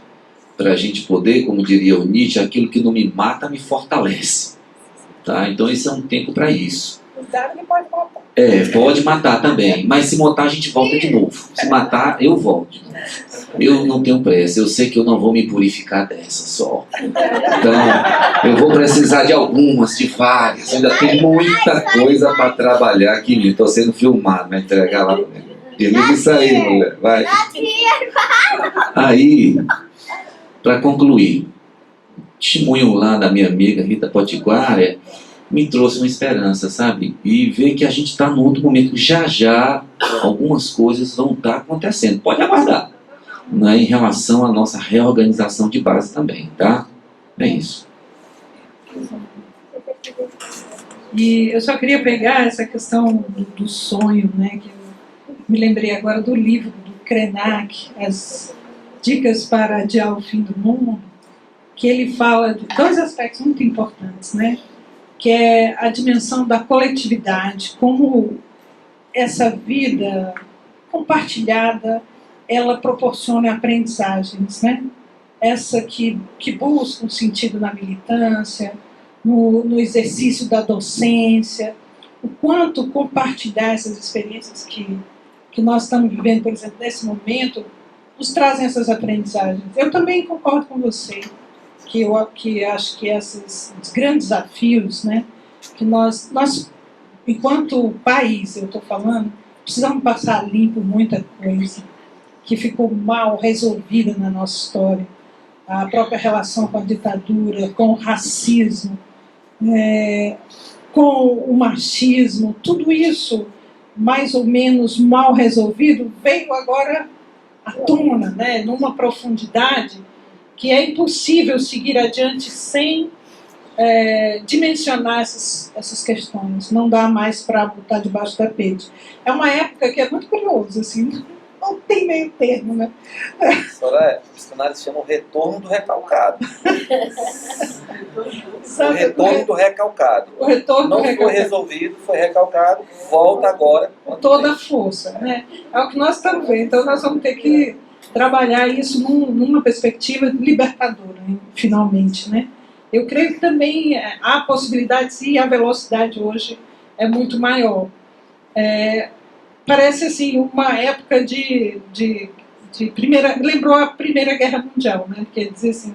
para a gente poder, como diria o Nietzsche, aquilo que não me mata me fortalece. Tá? Então, esse é um tempo para isso. Pode matar também, mas se matar a gente volta de novo. Se matar, eu volto de novo. Eu não tenho pressa, eu sei que eu não vou me purificar dessa só. Então, eu vou precisar de algumas, de várias. Ainda tem muita coisa para trabalhar aqui. Estou sendo filmado, vai entregar lá. Desliga isso aí, mulher. Vai. Aí, para concluir, o testemunho lá da minha amiga Rita Potiguara me trouxe uma esperança, sabe? E ver que a gente está num outro momento. Já algumas coisas vão estar acontecendo. Pode aguardar. Né? Em relação à nossa reorganização de base também, tá? É isso. E eu só queria pegar essa questão do sonho, né? Que eu me lembrei agora do livro do Krenak, As Dicas para Adiar o Fim do Mundo, que ele fala de dois aspectos muito importantes, né? Que é a dimensão da coletividade, como essa vida compartilhada, ela proporciona aprendizagens, né? Essa que busca um sentido na militância, no exercício da docência, o quanto compartilhar essas experiências que que nós estamos vivendo, por exemplo, nesse momento, nos trazem essas aprendizagens. Eu também concordo com você, que acho que esses grandes desafios, né, que nós, enquanto país, eu estou falando, precisamos passar limpo muita coisa que ficou mal resolvida na nossa história. A própria relação com a ditadura, com o racismo, com o machismo, tudo isso mais ou menos mal resolvido veio agora à tona, né, numa profundidade que é impossível seguir adiante sem dimensionar essas questões. Não dá mais para botar debaixo do tapete. É uma época que é muito curiosa, assim, não tem meio termo, né? O psicanálise chama o retorno do recalcado. O retorno do recalcado. O retorno não do recalcado. Foi resolvido, foi recalcado, volta agora. Com toda a força, né? É o que nós estamos vendo. Então nós vamos ter que trabalhar isso numa perspectiva libertadora, hein, finalmente, né? Eu creio que também há possibilidades e a velocidade hoje é muito maior. Parece assim uma época de primeira, lembrou a Primeira Guerra Mundial, né? Porque dizer assim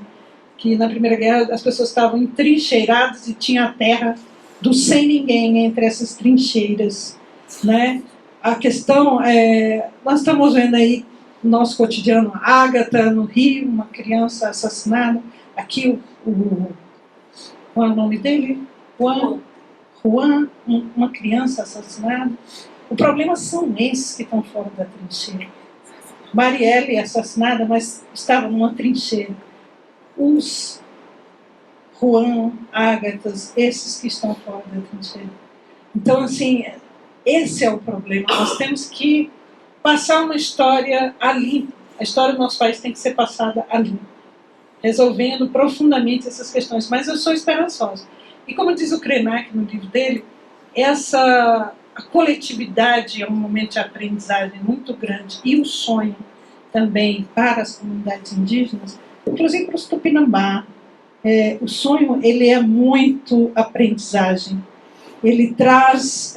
que na Primeira Guerra as pessoas estavam entrincheiradas e tinha a terra do sem ninguém entre essas trincheiras, né? A questão nós estamos vendo aí no nosso cotidiano Ágata no Rio, uma criança assassinada. Aqui qual é o nome dele? Juan, uma criança assassinada. O problema são esses que estão fora da trincheira. Marielle assassinada, mas estava numa trincheira. Os Juan, Ágatas, esses que estão fora da trincheira. Então, assim, esse é o problema. Nós temos que passar uma história a limpo. A história do nosso país tem que ser passada a limpo, resolvendo profundamente essas questões. Mas eu sou esperançosa. E como diz o Krenak no livro dele, a coletividade é um momento de aprendizagem muito grande e o sonho também para as comunidades indígenas, inclusive para os Tupinambá. O sonho ele é muito aprendizagem. Ele traz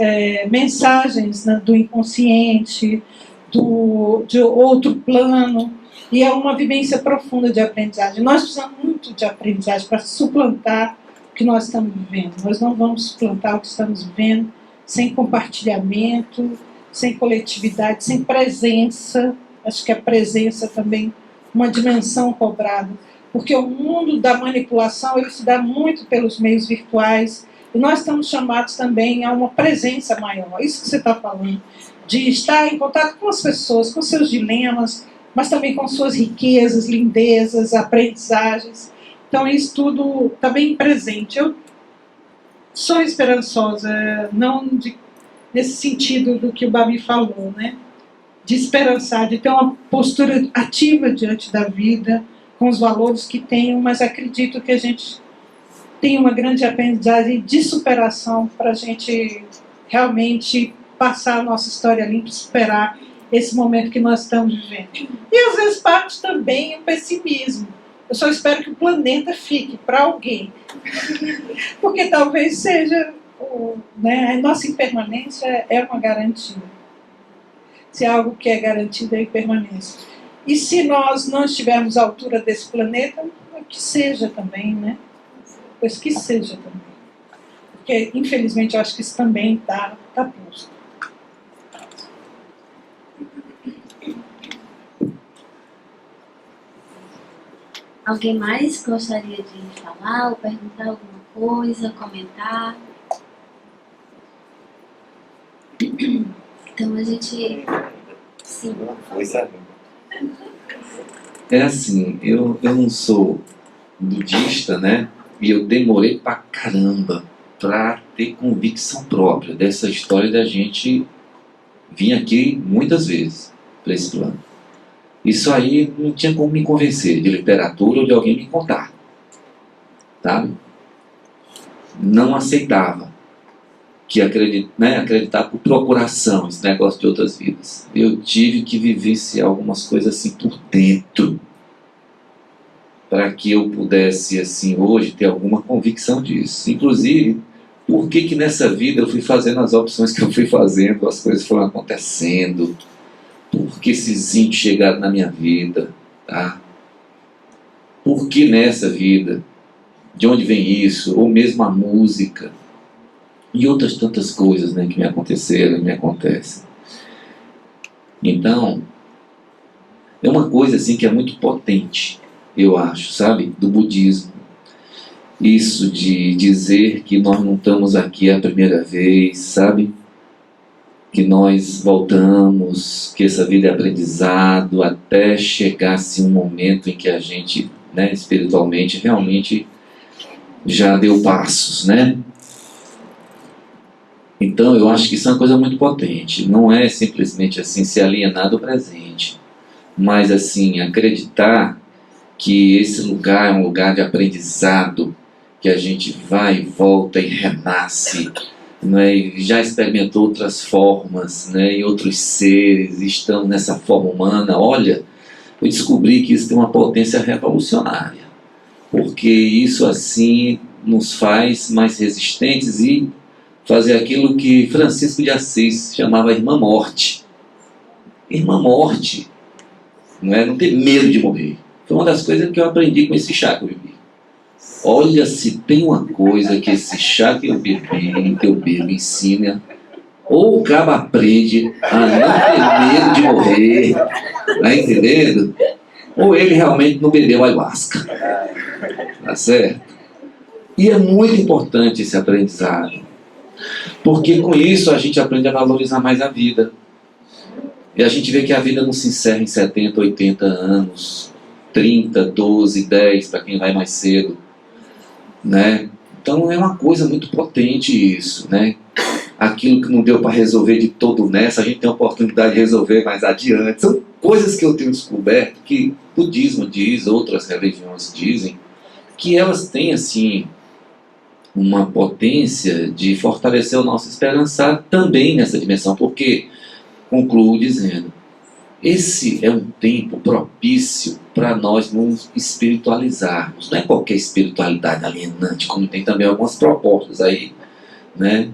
mensagens, né, do inconsciente, de outro plano, e é uma vivência profunda de aprendizagem. Nós precisamos muito de aprendizagem para suplantar o que nós estamos vivendo. Nós não vamos suplantar o que estamos vivendo sem compartilhamento, sem coletividade, sem presença. Acho que a presença também uma dimensão cobrada, porque o mundo da manipulação ele se dá muito pelos meios virtuais, e nós estamos chamados também a uma presença maior. Isso que você está falando, de estar em contato com as pessoas, com seus dilemas, mas também com suas riquezas, lindezas, aprendizagens. Então isso tudo está bem presente. Eu sou esperançosa, não nesse sentido do que o Babi falou, né? De esperançar, de ter uma postura ativa diante da vida, com os valores que tenho, mas acredito que a gente tem uma grande aprendizagem de superação para a gente realmente passar a nossa história limpa e superar esse momento que nós estamos vivendo. E às vezes parte também o pessimismo. Eu só espero que o planeta fique para alguém. Porque talvez seja, né, a nossa impermanência é uma garantia. Se é algo que é garantido, é impermanência. E se nós não estivermos à altura desse planeta, que seja também, né? Pois que seja também. Porque, infelizmente, eu acho que isso também está posto. Alguém mais gostaria de falar ou perguntar alguma coisa, comentar? Então a gente... Sim. É assim, eu não sou budista, né? E eu demorei pra caramba pra ter convicção própria dessa história da gente vir aqui muitas vezes para esse plano. Isso aí não tinha como me convencer de literatura ou de alguém me contar, sabe? Não aceitava que acreditar por procuração, esse negócio de outras vidas. Eu tive que vivenciar algumas coisas assim por dentro, para que eu pudesse, assim, hoje ter alguma convicção disso. Inclusive, por que nessa vida eu fui fazendo as opções que eu fui fazendo, as coisas foram acontecendo, por que esses índios chegaram na minha vida, tá? Por que nessa vida? De onde vem isso? Ou mesmo a música. E outras tantas coisas, né, que me aconteceram e me acontecem. Então, é uma coisa assim que é muito potente, eu acho, sabe? Do budismo. Isso de dizer que nós não estamos aqui a primeira vez, sabe? Que nós voltamos, que essa vida é aprendizado, até chegar-se um momento em que a gente, né, espiritualmente, realmente já deu passos, né? Então eu acho que isso é uma coisa muito potente. Não é simplesmente assim se alienar do presente, mas assim acreditar que esse lugar é um lugar de aprendizado, que a gente vai e volta e renasce, né? E já experimentou outras formas, né? E outros seres, estamos nessa forma humana. Olha, eu descobri que isso tem uma potência revolucionária, porque isso assim nos faz mais resistentes e fazer aquilo que Francisco de Assis chamava Irmã Morte. Irmã Morte, não é? Não ter medo de morrer. Foi uma das coisas que eu aprendi com esse chá que eu bebi. Olha, se tem uma coisa que esse chá que eu bebo ensina, ou o cabo aprende a não ter medo de morrer, tá entendendo? Ou ele realmente não bebeu ayahuasca, tá certo? E é muito importante esse aprendizado, porque com isso a gente aprende a valorizar mais a vida. E a gente vê que a vida não se encerra em 70, 80 anos, 30, 12, 10, para quem vai mais cedo, né? Então é uma coisa muito potente isso, né? Aquilo que não deu para resolver de todo nessa, a gente tem a oportunidade de resolver mais adiante. São coisas que eu tenho descoberto que o budismo diz, outras religiões dizem, que elas têm assim uma potência de fortalecer o nosso esperançar também nessa dimensão, porque concluo dizendo, esse é um tempo propício para nós nos espiritualizarmos. Não é qualquer espiritualidade alienante, como tem também algumas propostas aí, né?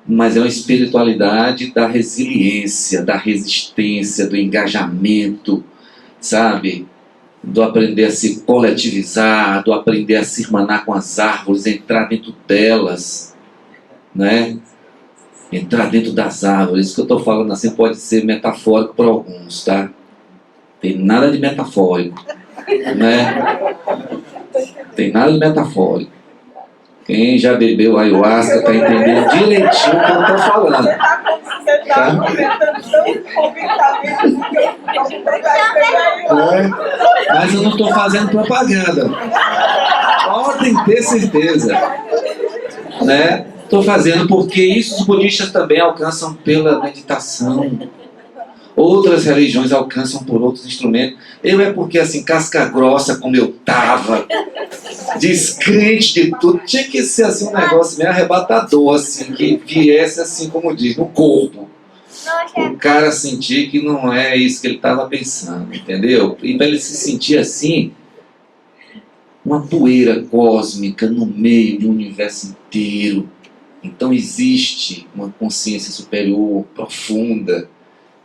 Mas é uma espiritualidade da resiliência, da resistência, do engajamento, sabe? Do aprender a se coletivizar, do aprender a se irmanar com as árvores, entrar dentro delas, né? Entrar dentro das árvores. Isso que eu estou falando assim pode ser metafórico para alguns, tá? Tem nada de metafórico, né? Tem nada de metafórico. Quem já bebeu ayahuasca está entendendo direitinho o que eu estou falando. Tá? Mas eu não estou fazendo propaganda. Podem ter certeza, né? Estou fazendo porque isso os budistas também alcançam pela meditação. Outras religiões alcançam por outros instrumentos. Eu é porque assim, casca grossa como eu estava, descrente de tudo, tinha que ser assim um negócio meio arrebatador, assim, que viesse assim, como diz, no corpo. O cara sentir que não é isso que ele estava pensando, entendeu? E para ele se sentir assim, uma poeira cósmica no meio de um universo inteiro. Então existe uma consciência superior, profunda.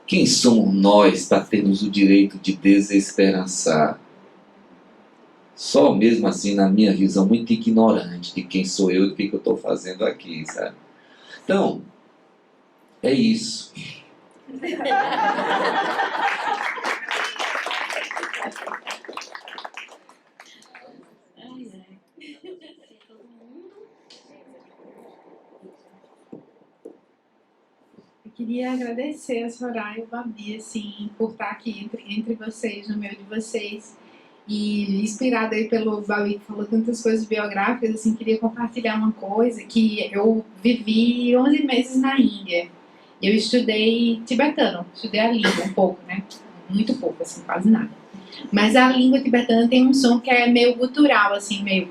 Quem somos nós para termos o direito de desesperançar? Só mesmo assim, na minha visão muito ignorante de quem sou eu e do que eu estou fazendo aqui, sabe? Então, é isso. Eu queria agradecer a Soraya e o Babi, assim, por estar aqui entre vocês, no meio de vocês. E inspirada aí pelo Babi, que falou tantas coisas biográficas, assim, queria compartilhar uma coisa que eu vivi 11 meses na Índia. Eu estudei tibetano, estudei a língua um pouco, né? Muito pouco, assim, quase nada. Mas a língua tibetana tem um som que é meio gutural, assim, meio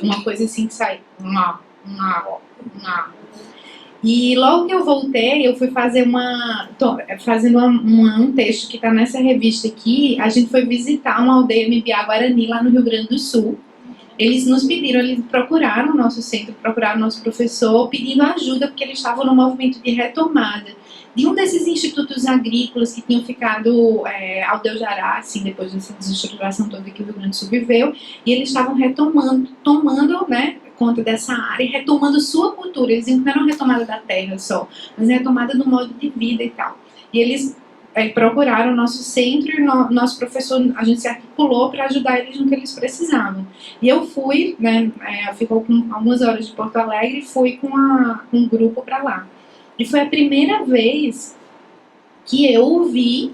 uma coisa assim que sai. E logo que eu voltei, eu fui fazer um texto que está nessa revista aqui. A gente foi visitar uma aldeia Mbiá-Guarani lá no Rio Grande do Sul. Eles nos pediram, eles procuraram o nosso centro, procuraram o nosso professor, pedindo ajuda, porque eles estavam no movimento de retomada de um desses institutos agrícolas que tinham ficado ao Deus dará, assim, depois dessa desestruturação toda que o Rio Grande do Sul viveu, e eles estavam tomando, né, conta dessa área e retomando sua cultura. Eles diziam que não era uma retomada da terra só, mas retomada do modo de vida e tal. E eles procuraram o nosso centro e nosso professor, a gente se articulou para ajudar eles no que eles precisavam. E eu fui, né, ficou com algumas horas de Porto Alegre, e fui com um grupo para lá. E foi a primeira vez que eu ouvi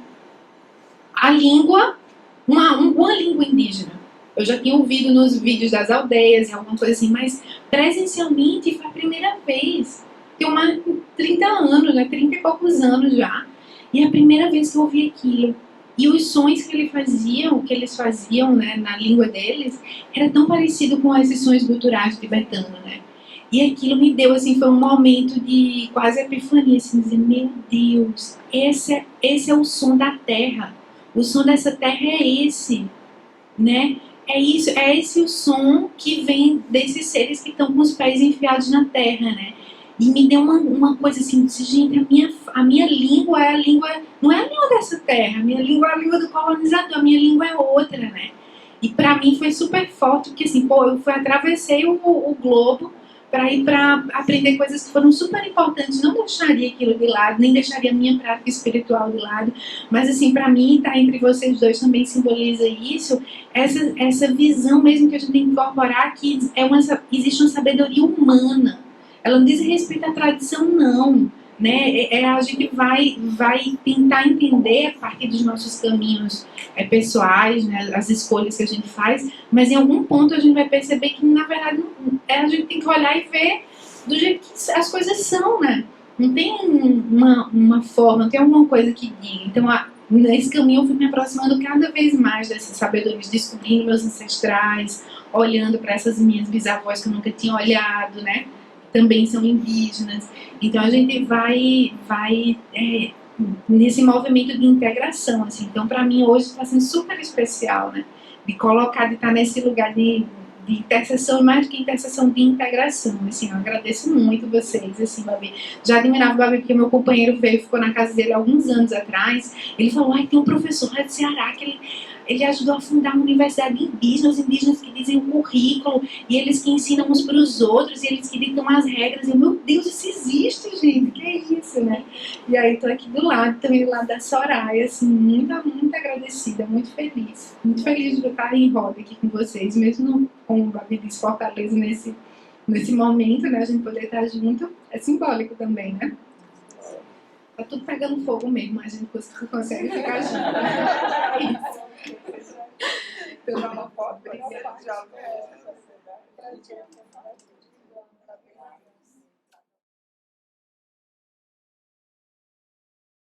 a língua, uma língua indígena. Eu já tinha ouvido nos vídeos das aldeias e alguma coisa assim, mas presencialmente foi a primeira vez. Tem 30 anos, né, 30 e poucos anos já. E é a primeira vez que eu ouvi aquilo. E os sons que eles faziam, né, na língua deles, era tão parecido com esses sons guturais tibetanos, né? E aquilo me deu, assim, foi um momento de quase epifania, assim, dizer, meu Deus, esse é o som da terra. O som dessa terra é esse, né? É esse o som que vem desses seres que estão com os pés enfiados na terra, né? E me deu uma coisa assim, disse, gente, a minha língua é a língua, não é a língua dessa terra, a minha língua é a língua do colonizador, a minha língua é outra, né? E pra mim foi super forte, porque assim, pô, eu atravessei o globo para ir para aprender coisas que foram super importantes, não deixaria aquilo de lado, nem deixaria a minha prática espiritual de lado, mas assim, para mim, estar entre vocês dois também simboliza isso, essa visão mesmo que a gente tem que incorporar, que existe uma sabedoria humana. Ela não diz respeito à tradição, não. Né? A gente vai tentar entender a partir dos nossos caminhos pessoais, né? As escolhas que a gente faz, mas em algum ponto a gente vai perceber que, na verdade, a gente tem que olhar e ver do jeito que as coisas são, né? Não tem uma forma, não tem alguma coisa que diga. Então, nesse caminho eu fui me aproximando cada vez mais dessas sabedorias, descobrindo meus ancestrais, olhando para essas minhas bisavós que eu nunca tinha olhado, né? Também são indígenas. Então a gente vai nesse movimento de integração, assim. Então para mim hoje está sendo super especial, né? De estar nesse lugar de intercessão, mais do que intercessão, de integração, assim. Eu agradeço muito vocês, assim, Babi. Já admirava o Babi porque meu companheiro veio, ficou na casa dele há alguns anos atrás. Ele falou, tem um professor lá de Ceará que ele ajudou a fundar uma universidade indígena, os indígenas que dizem o currículo, e eles que ensinam uns para os outros, e eles que ditam as regras. E meu Deus, isso existe, gente, que é isso, né? E aí estou aqui do lado, também do lado da Soraya, assim, muito agradecida, muito feliz de estar em roda aqui com vocês, mesmo com o Babi de Fortaleza nesse momento, né? A gente poder estar junto é simbólico também, né? Tá tudo pegando fogo mesmo, a gente consegue ficar junto. Isso. Então, uma foto.